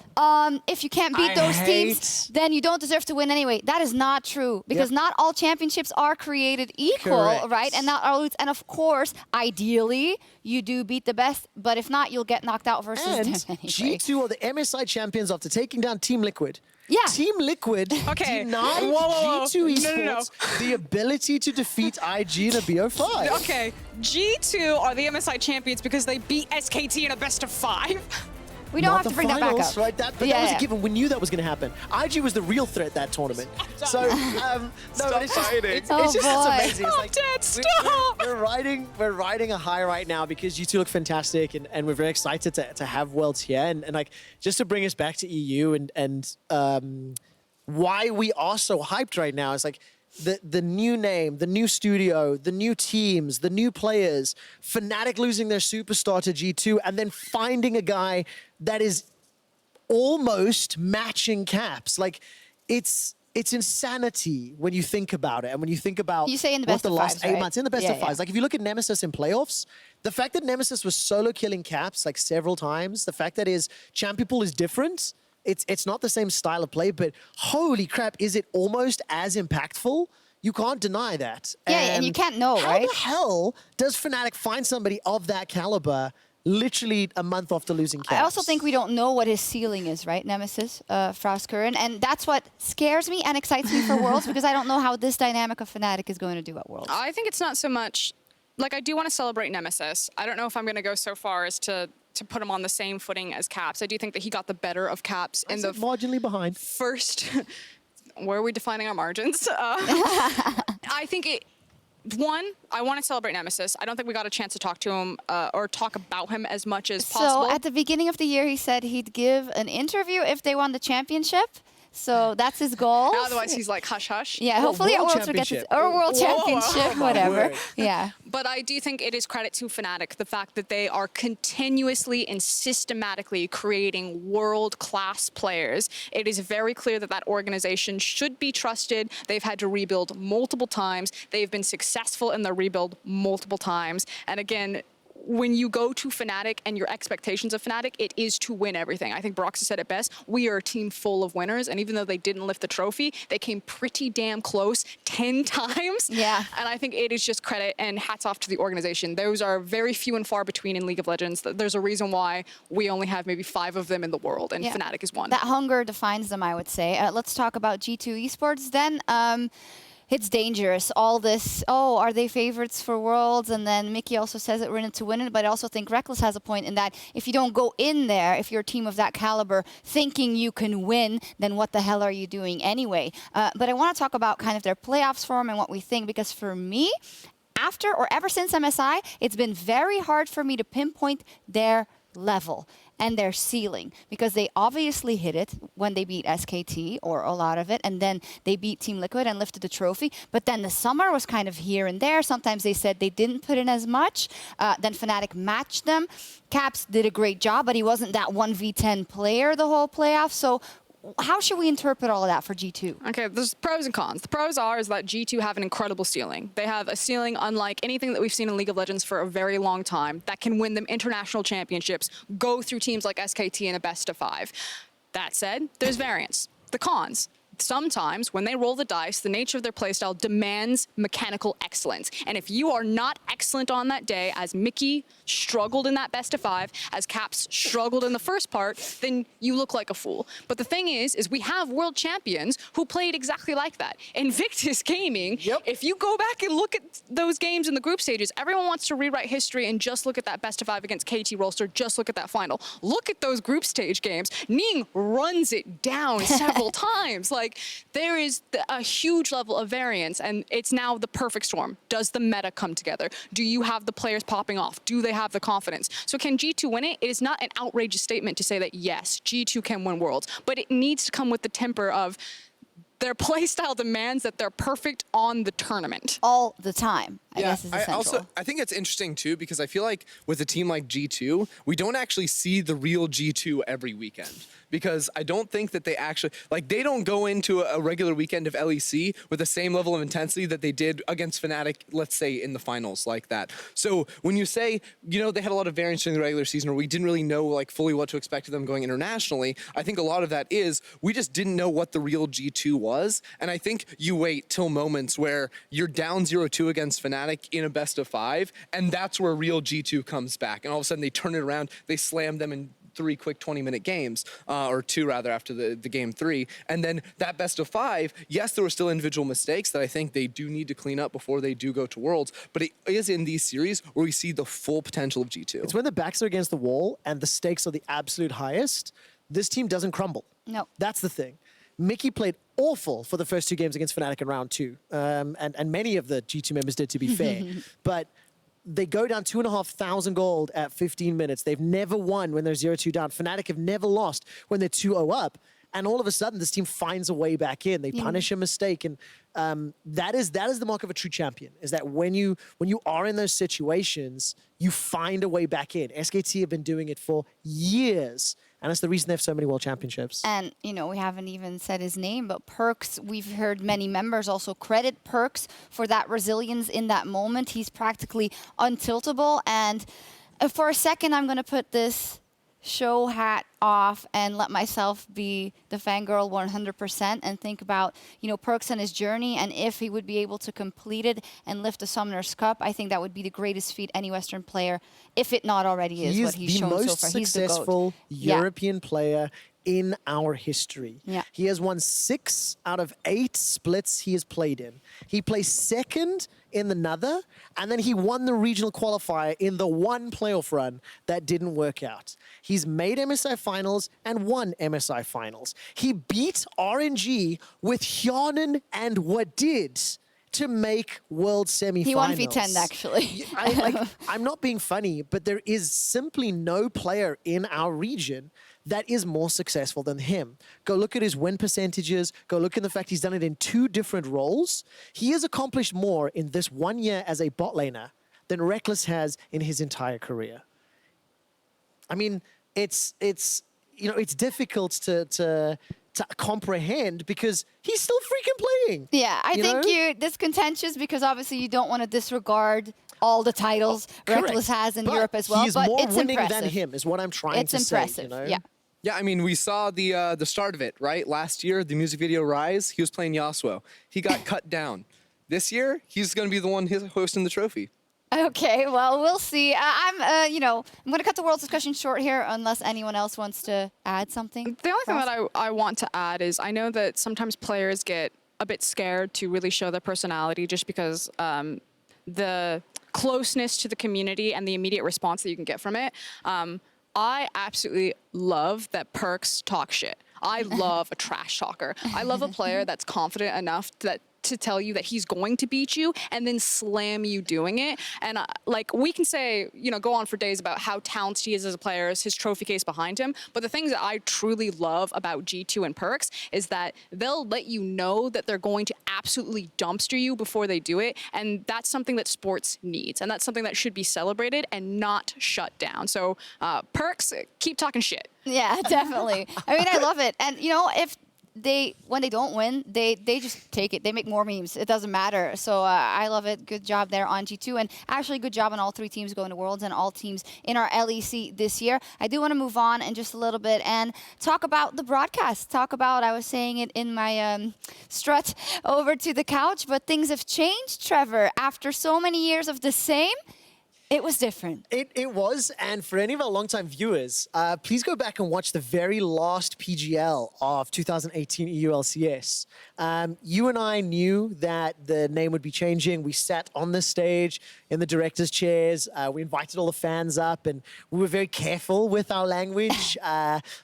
if you can't beat those teams, then you don't deserve to win anyway. That is not true, because not all championships are created equal,
Correct.
right? And not all, and of course, ideally, you do beat the best, but if not, you'll get knocked out versus
And
them anyway.
G2 are the MSI champions after taking down Team Liquid.
Yeah.
Team Liquid
Okay.
denied
Whoa.
G2 esports
No.
the ability to defeat IG in a BO5.
Okay, G2 are the MSI champions because they beat SKT in a best of 5.
We don't
Not
have to
the
bring that back
finals,
up.
right? But that was a given. We knew that was going to happen. IG was the real threat that tournament. So, no, but it's just,
fighting.
it's
Oh,
just it's
boy.
amazing. It's
Stop,
like,
Dad, stop!
We're riding a high right now because you two look fantastic, and we're very excited to have Worlds here. And like, just to bring us back to EU and why we are so hyped right now is like, the new name, the new studio, the new teams, the new players, Fnatic losing their superstar to G2, and then finding a guy that is almost matching Caps. Like, it's insanity when you think about it, and when you think about
You say in the
what
best
the
of
last
fives,
8
right?
months in the best
Yeah,
of fives.
yeah.
Like, if you look at Nemesis in playoffs, the fact that Nemesis was solo killing Caps like several times, the fact that his champion pool is different. It's not the same style of play, but holy crap, is it almost as impactful? You can't deny that.
Yeah, and you can't know,
how
right?
the hell does Fnatic find somebody of that caliber literally a month after losing Caps?
I also think we don't know what his ceiling is, right, Nemesis, Frostkuren, and that's what scares me and excites me for Worlds, because I don't know how this dynamic of Fnatic is going to do at Worlds.
I think it's not so much, like, I do want to celebrate Nemesis. I don't know if I'm going to go so far as to put him on the same footing as Caps. I do think that he got the better of Caps in the
marginally behind.
first. Where are we defining our margins? I think I want to celebrate Nemesis. I don't think we got a chance to talk to him or talk about him as much as possible.
So at the beginning of the year, he said he'd give an interview if they won the championship. So that's his goal.
Otherwise, he's like hush hush.
Yeah, hopefully at
World
Worlds we'll get to,
Championship.
or World
Whoa.
Championship,
Oh my
whatever.
word.
Yeah.
But I do think it is credit to Fnatic, the fact that they are continuously and systematically creating world-class players. It is very clear that that organization should be trusted. They've had to rebuild multiple times. They've been successful in their rebuild multiple times. And again, when you go to Fnatic and your expectations of Fnatic, it is to win everything. I think Brox has said it best. We are a team full of winners, and even though they didn't lift the trophy, they came pretty damn close 10 times.
Yeah.
And I think it is just credit and hats off to the organization. Those are very few and far between in League of Legends. There's a reason why we only have maybe 5 of them in the world, and Fnatic is one.
That hunger defines them, I would say. Let's talk about G2 esports then. It's dangerous. All this, oh, are they favorites for Worlds? And then Mickey also says that we're in it to win it, but I also think Reckless has a point in that if you don't go in there, if you're a team of that caliber, thinking you can win, then what the hell are you doing anyway? But I want to talk about kind of their playoffs form and what we think, because for me, after or ever since MSI, it's been very hard for me to pinpoint their level and their ceiling, because they obviously hit it when they beat SKT, or a lot of it, and then they beat Team Liquid and lifted the trophy. But then the summer was kind of here and there. Sometimes they said they didn't put in as much. Then Fnatic matched them. Caps did a great job, but he wasn't that 1v10 player the whole playoff. So how should we interpret all of that for G2?
Okay, there's pros and cons. The pros is that G2 have an incredible ceiling. They have a ceiling unlike anything that we've seen in League of Legends for a very long time that can win them international championships, go through teams like SKT in a best of 5. That said, there's variance. The cons. Sometimes when they roll the dice, the nature of their playstyle demands mechanical excellence. And if you are not excellent on that day, as Mickey struggled in that best of 5, as Caps struggled in the first part, then you look like a fool. But the thing is we have world champions who played exactly like that. Invictus Gaming, if you go back and look at those games in the group stages, everyone wants to rewrite history and just look at that best of 5 against KT Rolster, just look at that final. Look at those group stage games. Ning runs it down several times. Like, there is a huge level of variance, and it's now the perfect storm. Does the meta come together? Do you have the players popping off? Do they have the confidence? So can G2 win it? It is not an outrageous statement to say that, yes, G2 can win Worlds, but it needs to come with the temper of their playstyle demands that they're perfect on the tournament.
All the time, I guess is essential.
I think it's interesting too, because I feel like with a team like G2, we don't actually see the real G2 every weekend. Because I don't think that they actually, like, they don't go into a regular weekend of LEC with the same level of intensity that they did against Fnatic, let's say, in the finals like that. So when you say, you know, they had a lot of variance during the regular season, or we didn't really know, like, fully what to expect of them going internationally, I think a lot of that is we just didn't know what the real G2 was. And I think you wait till moments where you're down 0-2 against Fnatic in a best of 5, and that's where real G2 comes back. And all of a sudden they turn it around, they slam them in 3 quick 20-minute games, or 2 rather after the game 3. And then that best of 5, yes, there were still individual mistakes that I think they do need to clean up before they do go to Worlds, but it is in these series where we see the full potential of G2.
It's when the backs are against the wall and the stakes are the absolute highest, this team doesn't crumble.
No.
That's the thing. Mickey played awful for the first 2 games against Fnatic in round 2. And many of the G2 members did, to be fair. But they go down 2,500 gold at 15 minutes. They've never won when they're 0-2 down. Fnatic have never lost when they're 2-0 up. And all of a sudden, this team finds a way back in. They punish a mistake. And that is the mark of a true champion, is that when you are in those situations, you find a way back in. SKT have been doing it for years. And that's the reason they have so many world championships.
And, you know, we haven't even said his name, but Perks, we've heard many members also credit Perks for that resilience in that moment. He's practically untiltable. And for a second, I'm going to put this show hat off and let myself be the fangirl 100% and think about, you know, Perks and his journey, and if he would be able to complete it and lift the Summoner's Cup, I think that would be the greatest feat any Western player, if it not already is, what he's shown so far.
He's the most successful European player in our history.
Yeah.
He has won 6 out of 8 splits he has played in. He placed second in the Nether, and then he won the regional qualifier in the one playoff run that didn't work out. He's made MSI finals and won MSI finals. He beat RNG with Hjarnan and Wadid to make world semifinals.
He won V10 actually.
I'm not being funny, but there is simply no player in our region that is more successful than him. Go look at his win percentages. Go look at the fact he's done it in 2 different roles. He has accomplished more in this 1 year as a bot laner than Reckless has in his entire career. I mean, it's you know, it's difficult to to comprehend because he's still freaking playing.
Yeah, I
You
think
know?
this contentious because obviously you don't want to disregard all the titles Reckless has in
But
Europe as well.
He's
but
more
it's
winning
impressive.
than him, is what I'm trying
It's
to
impressive.
say. You know?
Yeah.
Yeah, I mean, we saw the start of it, right? Last year, the music video Rise, he was playing Yasuo. He got cut down. This year, he's going to be the one hosting the trophy.
Okay, well, we'll see. I'm going to cut the Worlds discussion short here unless anyone else wants to add something.
The only thing
Ross?
that I want to add is I know that sometimes players get a bit scared to really show their personality just because the closeness to the community and the immediate response that you can get from it. I absolutely love that Perks talk shit. I love a trash talker. I love a player that's confident enough to tell you that he's going to beat you and then slam you doing it. And like we can say, go on for days about how talented he is as a player, his trophy case behind him. But the things that I truly love about G2 and Perks is that they'll let you know that they're going to absolutely dumpster you before they do it. And that's something that sports needs. And that's something that should be celebrated and not shut down. So Perks, keep talking shit.
Yeah, definitely. I mean, I love it. And, when they don't win, they just take it. They make more memes. It doesn't matter. So I love it. Good job there on G2. And actually, good job on all 3 teams going to Worlds and all teams in our LEC this year. I do want to move on in just a little bit and talk about the broadcast. I was saying it in my strut over to the couch, but things have changed, Trevor. After so many years of the same, it was different.
It was, and for any of our longtime viewers, please go back and watch the very last PGL of 2018 EULCS. You and I knew that the name would be changing. We sat on the stage in the director's chairs. We invited all the fans up, and we were very careful with our language.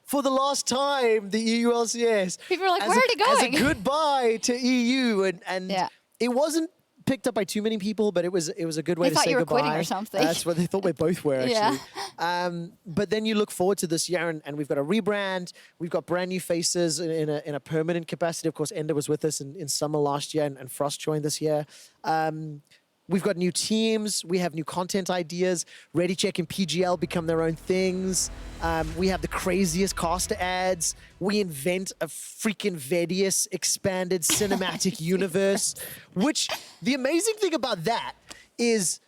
For the last time, the EULCS.
People were like, where are they going?
As a goodbye to EU, and
Yeah.
it wasn't picked up by too many people, but it was a good way
They
to
thought
say
you were
goodbye.
quitting or something.
That's what they thought we both were, actually.
Yeah.
But then you look forward to this year, and we've got a rebrand. We've got brand new faces in a permanent capacity. Of course, Ender was with us in summer last year, and Frost joined this year. We've got new teams. We have new content ideas. ReadyCheck and PGL become their own things. We have the craziest caster ads. We invent a freaking VODS expanded cinematic universe, which the amazing thing about that is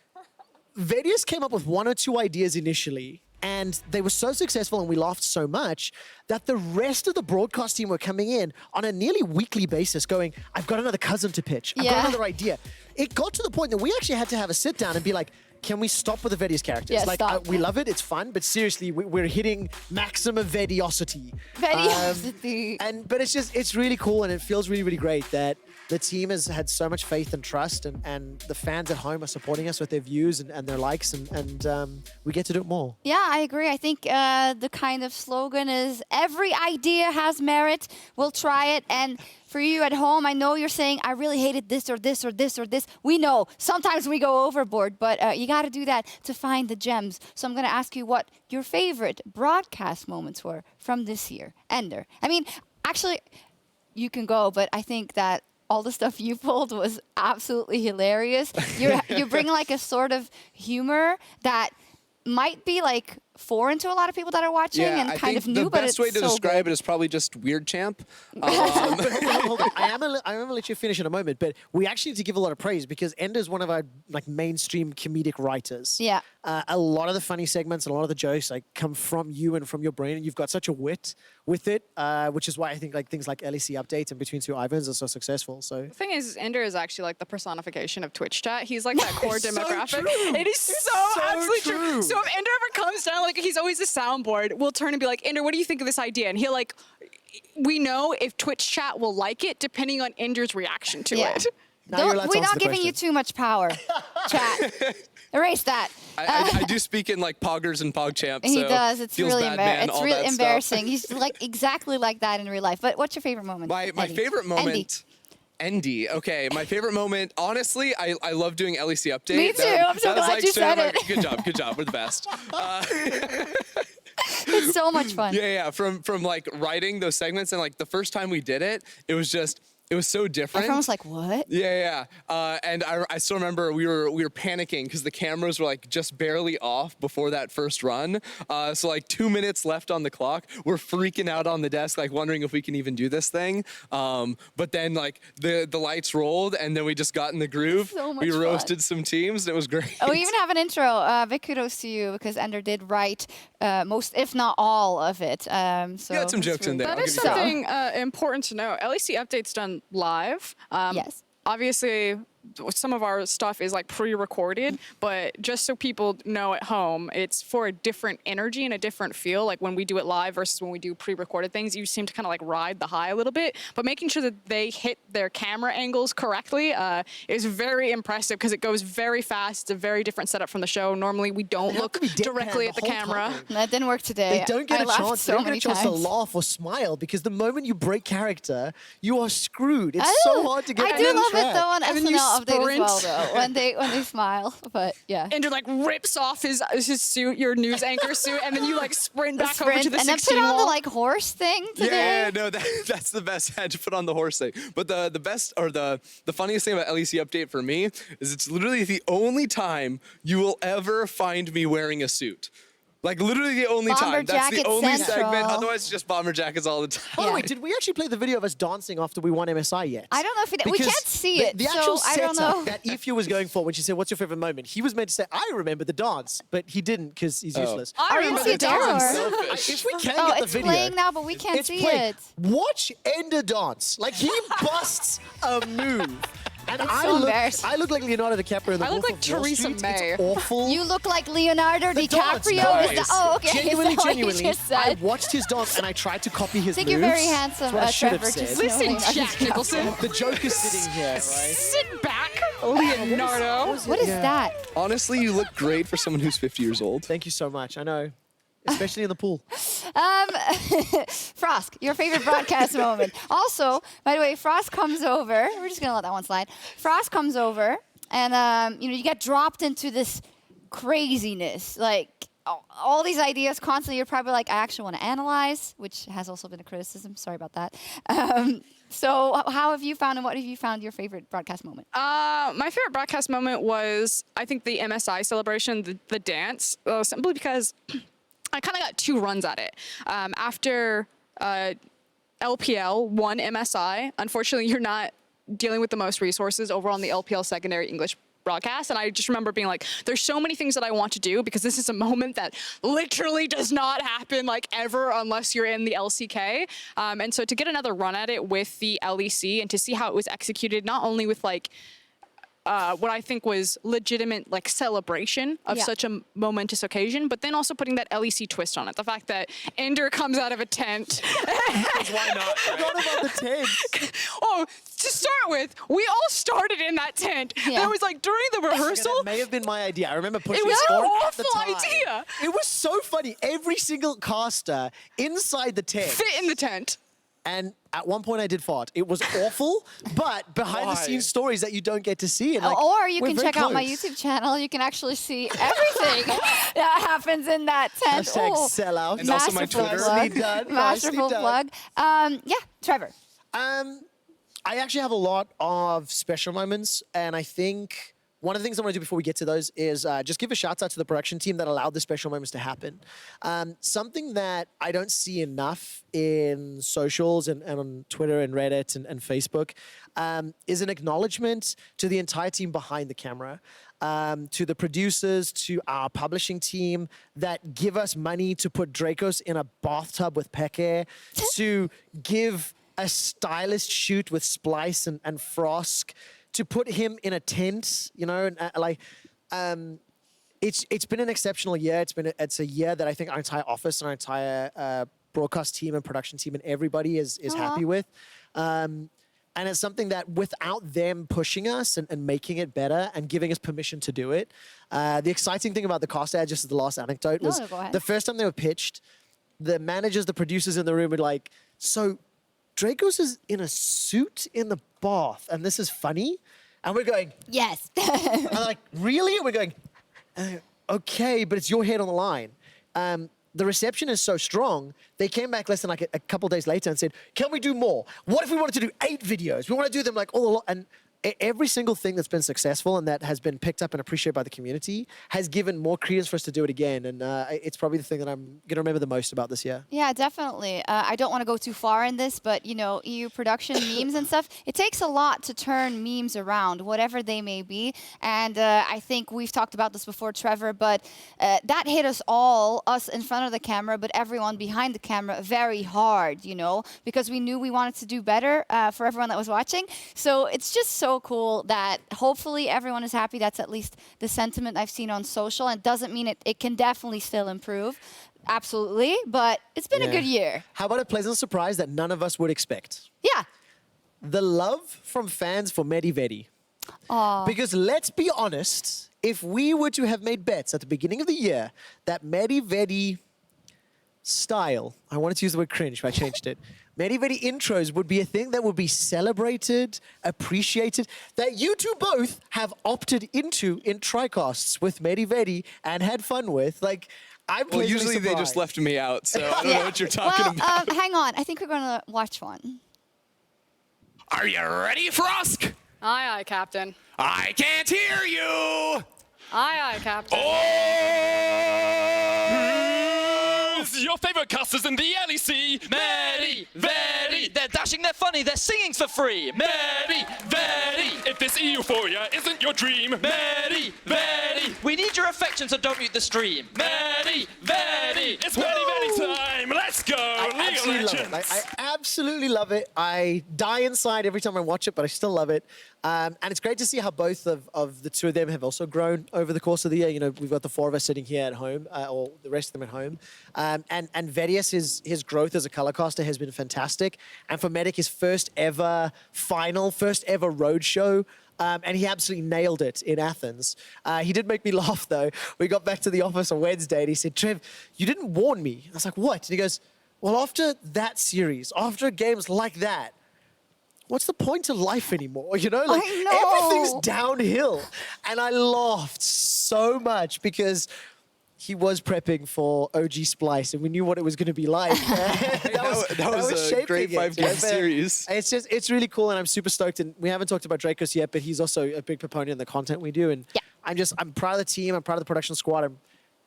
VODS came up with 1 or 2 ideas initially, and they were so successful and we laughed so much that the rest of the broadcast team were coming in on a nearly weekly basis going, I've got another cousin to pitch. I've got another idea. It got to the point that we actually had to have a sit down and be like, can we stop with the VODS characters?
Yeah,
like,
stop.
we love it, it's fun, but seriously, we're hitting maximum VODosity.
VODosity.
But it's really cool, and it feels really, really great that the team has had so much faith and trust, and the fans at home are supporting us with their views and their likes, and we get to do it more.
Yeah, I agree. I think the kind of slogan is every idea has merit. We'll try it. And for you at home, I know you're saying, I really hated this or this or this or this. We know sometimes we go overboard, but you got to do that to find the gems. So I'm going to ask you what your favorite broadcast moments were from this year. Ender. I mean, actually, you can go, but I think that all the stuff you pulled was absolutely hilarious. You bring like a sort of humor that might be like foreign to a lot of people that are watching and kind of new, but it's
the best way to
so
describe
good.
it is probably just weird champ.
Hold on. I am gonna let you finish in a moment, but we actually need to give a lot of praise because Ender's one of our like mainstream comedic writers.
Yeah.
A lot of the funny segments and a lot of the jokes like come from you and from your brain, and you've got such a wit with it, which is why I think like things like LEC update and Between Two Ivans are so successful. So
The thing is, Ender is actually like the personification of Twitch chat. He's like that core
so
demographic.
true.
It is so absolutely true. So if Ender ever comes down, like he's always a soundboard, we'll turn and be like, Ender, what do you think of this idea? And he'll like, we know if Twitch chat will like it depending on Ender's reaction to
Yeah.
it.
now you're allowed to
We're
answer
not
the
giving you
question.
too much power, chat. Erase that.
I do speak in like poggers and PogChamp.
He
so
does. It's
feels
really
bad, man,
it's
all
really
that stuff.
embarrassing. He's like exactly like that in real life. But what's your favorite moment?
My
Eddie?
favorite
Andy.
moment. Andy. Okay, my favorite moment. Honestly, I love doing LEC update.
Me too. I'm so
that was,
glad
like,
you
straight up
said
like, Good job. Good job. We're the best.
It's so much fun.
Yeah. From like writing those segments and like the first time we did it, it was just It was so different.
Everyone was like, what?
Yeah. And I still remember we were panicking because the cameras were like just barely off before that first run. So like 2 minutes left on the clock. We're freaking out on the desk, like wondering if we can even do this thing. But then like the lights rolled and then we just got in the groove.
So much
we
fun.
roasted some teams. And it was great.
Oh, we even have an intro. Big kudos to you because Ender did write most, if not all of it. So
You had some jokes in there.
That
I'll
is
give you that.
something important to know. LEC update's done live.
Yes.
Obviously, some of our stuff is like pre-recorded, but just so people know at home, it's for a different energy and a different feel. Like when we do it live versus when we do pre-recorded things, you seem to kind of like ride the high a little bit. But making sure that they hit their camera angles correctly is very impressive because it goes very fast. It's a very different setup from the show. Normally, we don't
They have
look
to be deadpan
directly at
the
the
whole
camera.
time.
That didn't work today.
They don't get
I
a
laughed
chance.
so
They don't get
many
a chance to
times.
laugh or smile because the moment you break character, you are screwed. It's
I
so
do-
hard to get
I
back
do
on
love it
track.
though on
And then you
SNL update as well
sprint.
though when they smile. But yeah.
Andrew like rips off his suit, your news anchor suit, and then you like sprint
The
back over to
sprint,
the
and then
16
put on the
wall.
like horse thing today.
Yeah, no, that's the best. I had to put on the horse thing. But the best or the funniest thing about LEC update for me is it's literally the only time you will ever find me wearing a suit. Like literally the only
Bomber
time. That's the
jacket
only
central.
segment. Otherwise, it's just bomber jackets all the time.
By the
Yeah.
way, did we actually play the video of us dancing after we won MSI yet?
I don't know if we
Because
can't see it.
The
so
actual
I don't
setup
know.
that Ifya was going for when she said, "What's your favorite moment?" He was meant to say, "I remember the dance," but he didn't because he's useless.
I
Are you
remember
see
the
it there,
dance.
or-
If we can
Oh,
get the
it's
video,
playing now, but we can't
it's
see
playing.
it.
Watch Ender dance. Like he busts a move. And
It's so embarrassing.
I look like Leonardo DiCaprio in the
I look
Wolf
like
of Wall
Theresa
Street.
May.
It's awful.
You look like Leonardo
The dance,
DiCaprio.
nice.
Is that, oh, okay.
Genuinely,
Is that what you
genuinely,
just
I
said?
watched his dance and I tried to copy his
I think
moves.
you're very handsome,
That's what I should
Trevor.
have said.
Just
Listen,
knowing
Jack Nicholson.
The joke is sitting here, right?
Sit back, Leonardo.
What is
Yeah.
that?
Honestly, you look great for someone who's 50 years old.
Thank you so much. I know. Especially in the pool.
Frosk, your favorite broadcast moment. Also, by the way, Frost comes over. We're just gonna let that one slide. Frost comes over, and you get dropped into this craziness, like all these ideas constantly. You're probably like, I actually want to analyze, which has also been a criticism. Sorry about that. So, how have you found, and what have you found your favorite broadcast moment?
My favorite broadcast moment was, I think, the MSI celebration, the dance, simply because I kind of got two runs at it. After LPL won MSI, unfortunately, you're not dealing with the most resources over on the LPL secondary English broadcast. And I just remember being like, there's so many things that I want to do because this is a moment that literally does not happen like ever unless you're in the LCK. And so to get another run at it with the LEC and to see how it was executed, not only with like what I think was legitimate like celebration of
Yeah.
such a momentous occasion, but then also putting that LEC twist on it. The fact that Ender comes out of a tent.
Why not?
Forgot about the tent.
Oh, to start with, we all started in that tent.
Yeah.
There was like during the rehearsal,
That may have been my idea. I remember pushing
It was
it
an
forward at the
awful
time.
idea.
It was so funny. Every single caster inside the tent.
fit in the tent.
And at one point I did fart. It was awful, but behind the scenes stories that you don't get to see. And like,
Or you
we're
can
very
check out my
close.
YouTube channel. You can actually see everything that happens in that tent.
Hashtag
Oh,
sellout.
And also my
masterful
Twitter.
plug.
Nicely done, nicely
Masterful
done.
plug. Yeah, Trevor.
I actually have a lot of special moments, and I think one of the things I want to do before we get to those is just give a shout out to the production team that allowed the special moments to happen. Something that I don't see enough in socials and on Twitter and Reddit and Facebook is an acknowledgement to the entire team behind the camera. To the producers, to our publishing team that give us money to put Dracos in a bathtub with Peke, to give a stylist shoot with Splyce and Frosk, to put him in a tent, you know, it's been an exceptional year. It's a year that I think our entire office and our entire broadcast team and production team and everybody is happy with. And it's something that without them pushing us and making it better and giving us permission to do it, the exciting thing about the cast ad, just as the last anecdote, was
No, go ahead.
the first time they were pitched, the managers, the producers in the room were like, so Dracos is in a suit in the bath and this is funny? And we're going,
Yes.
and they're like, really? And we're going, okay, but it's your head on the line. the reception is so strong, they came back less than like a couple days later and said, can we do more? What if we wanted to do 8 videos? We want to do them like all along. And every single thing that's been successful and that has been picked up and appreciated by the community has given more credence for us to do it again. And it's probably the thing that I'm going to remember the most about this year.
Yeah, definitely. I don't want to go too far in this, but you know, EU production memes and stuff, it takes a lot to turn memes around, whatever they may be. And I think we've talked about this before, Trevor, but that hit us all, us in front of the camera, but everyone behind the camera very hard, you know, because we knew we wanted to do better for everyone that was watching. So it's just so cool that hopefully everyone is happy. That's at least the sentiment I've seen on social. And it doesn't mean it can definitely still improve. Absolutely. But it's been a good year.
How about a pleasant surprise that none of us would expect?
Yeah.
The love from fans for Medivedi. Because let's be honest, if we were to have made bets at the beginning of the year that Medivedi style, I wanted to use the word cringe, but I changed it. Medivedi intros would be a thing that would be celebrated, appreciated, that you two both have opted into in tricasts with Medivedi and had fun with. Like, I'm
Well,
pleasantly
usually they just
surprised.
left me out, so I don't know what you're talking about.
Hang on. I think we're going to watch one.
Are you ready, Frosk?
Aye, aye, Captain.
I can't hear you.
Aye, aye, Captain.
Who's your favorite casters in the LEC? Mary, very. They're dashing, they're funny, they're singing for free. Mary, very. If this euphoria isn't your dream, Mary, very. We need your affection, so don't mute the stream. Mary, very. It's Mary, very time. Let's go.
I absolutely love it. Like, I absolutely love it. I die inside every time I watch it, but I still love it. And it's great to see how both of the two of them have also grown over the course of the year. You know, we've got the 4 of us sitting here at home, or the rest of them at home. And Vedius, his growth as a color caster has been fantastic. And for Medic, his first ever road show. And he absolutely nailed it in Athens. He did make me laugh, though. We got back to the office on Wednesday, and he said, Trev, you didn't warn me. I was like, what? And he goes, well, after that series, after games like that, what's the point of life anymore? You know, like
I know.
everything's downhill. And I laughed so much because he was prepping for OG Splyce and we knew what it was going to be like.
That was a
shaping
great
it,
5-game
but
series.
It's really cool and I'm super stoked. And we haven't talked about Dracos yet, but he's also a big proponent of the content we do. And I'm proud of the team. I'm proud of the production squad. I'm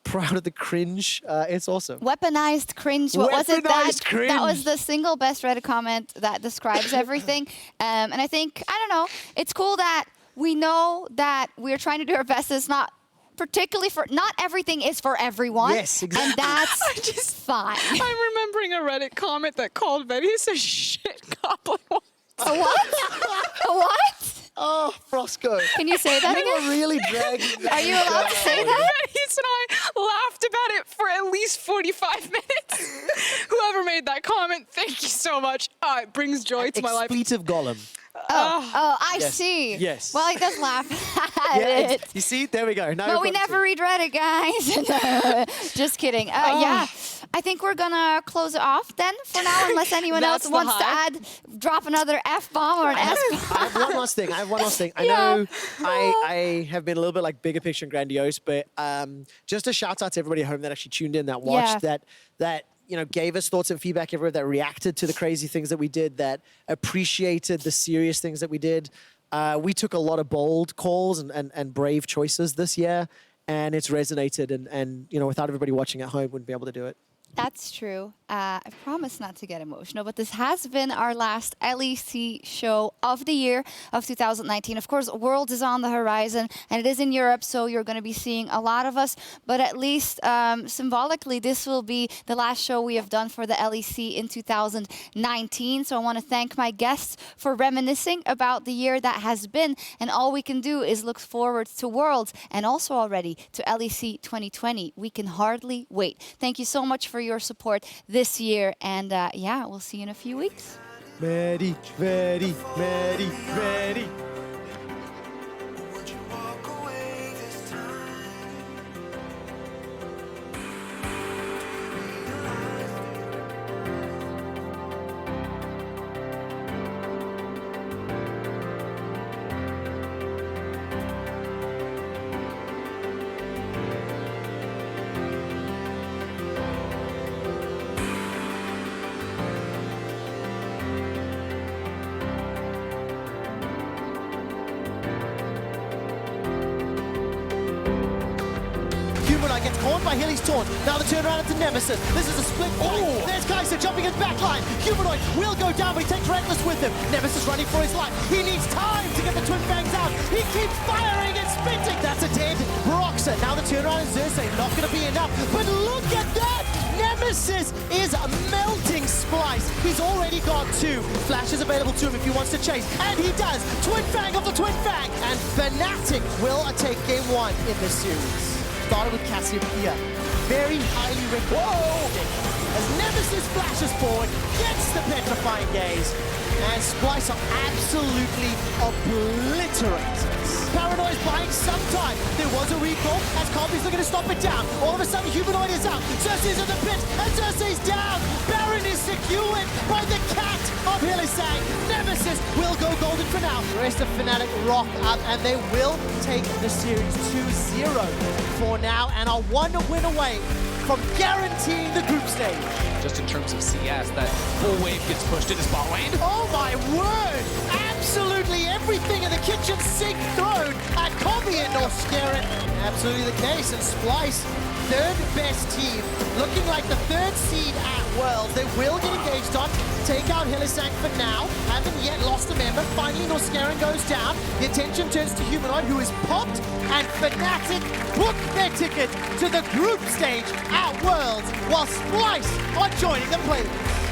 proud of the cringe. It's awesome.
Weaponized cringe. What was it?
Weaponized cringe.
That was the single best Reddit comment that describes everything. And I think, I don't know, it's cool that we know that we're trying to do our best. It's not particularly not everything is for everyone.
Yes, exactly.
And that's fine.
I'm remembering a Reddit comment that called Vedius a shit goblin.
A what? A what?
Oh, Frosco.
Can you say that
You
again?
were really dragging that.
Are you allowed to say that?
Vedius and I laughed about it for at least 45 minutes. Whoever made that comment, thank you so much. It brings joy to my life.
Expletive golem.
Oh, I
Yes.
see.
Yes.
Well, he does laugh at it.
You see? There we go. Now
But
we've
we
got
never read Reddit, guys. Just kidding. Yeah, I think we're gonna close it off then for now, unless anyone else
That's the
wants to
hype.
drop another F-bomb or an S-bomb.
I have one last thing. I
Yeah.
know I have been a little bit like bigger picture and grandiose, but just a shout out to everybody at home that actually tuned in, that watched, that you know, gave us thoughts and feedback, everywhere, that reacted to the crazy things that we did, that appreciated the serious things that we did. We took a lot of bold calls and brave choices this year, and it's resonated. And you know, without everybody watching at home, wouldn't be able to do it.
That's true. I promise not to get emotional, but this has been our last LEC show of the year of 2019. Of course, Worlds is on the horizon, and it is in Europe, so you're going to be seeing a lot of us. But at least symbolically, this will be the last show we have done for the LEC in 2019. So I want to thank my guests for reminiscing about the year that has been. And all we can do is look forward to Worlds and also already to LEC 2020. We can hardly wait. Thank you so much for your support this year, and yeah, we'll see you in a few weeks.
Ready, ready, ready, ready. Humanoid gets cornered by Hilly's taunt. Now the turnaround into Nemesis. This is a split fight. There's Kaiser jumping in backline. Humanoid will go down, but he takes Reckless with him. Nemesis running for his life. He needs time to get the Twin Fangs out. He keeps firing and sprinting. That's a dead Broxer. Now the turnaround is Xerxes. Not going to be enough. But look at that! Nemesis is melting Splyce. He's already got 2. Flash is available to him if he wants to chase. And he does. Twin Fang of the Twin Fang. And Fnatic will take game 1 in this series. Started with Cassiopeia. Very highly recommended. As Nemesis flashes forward, gets the petrifying gaze. And Splyce are absolutely obliterated. Paranoid's buying some time. There was a recall as Combi's looking to stop it down. All of a sudden, Humanoid is out. Xerxes in the pit, and Xerxes down. Baron is secured by the cat of Hillisang. Nemesis will go golden for now. The rest of Fnatic rock up, and they will take the series 2-0 for now, and are 1 win away from guaranteeing the group stage.
Just in terms of CS, that full wave gets pushed into spot lane.
Oh my word! Absolutely everything in the kitchen sink thrown at Combi and Norskeren. Absolutely the case, and Splyce, 3rd best team, looking like the 3rd seed at Worlds. They will get engaged on, take out Hillisang for now, haven't yet lost a member. Finally, Norskeren goes down. The attention turns to Humanoid, who is popped, and Fnatic book their ticket to the group stage at Worlds, while Splyce are joining the playoffs.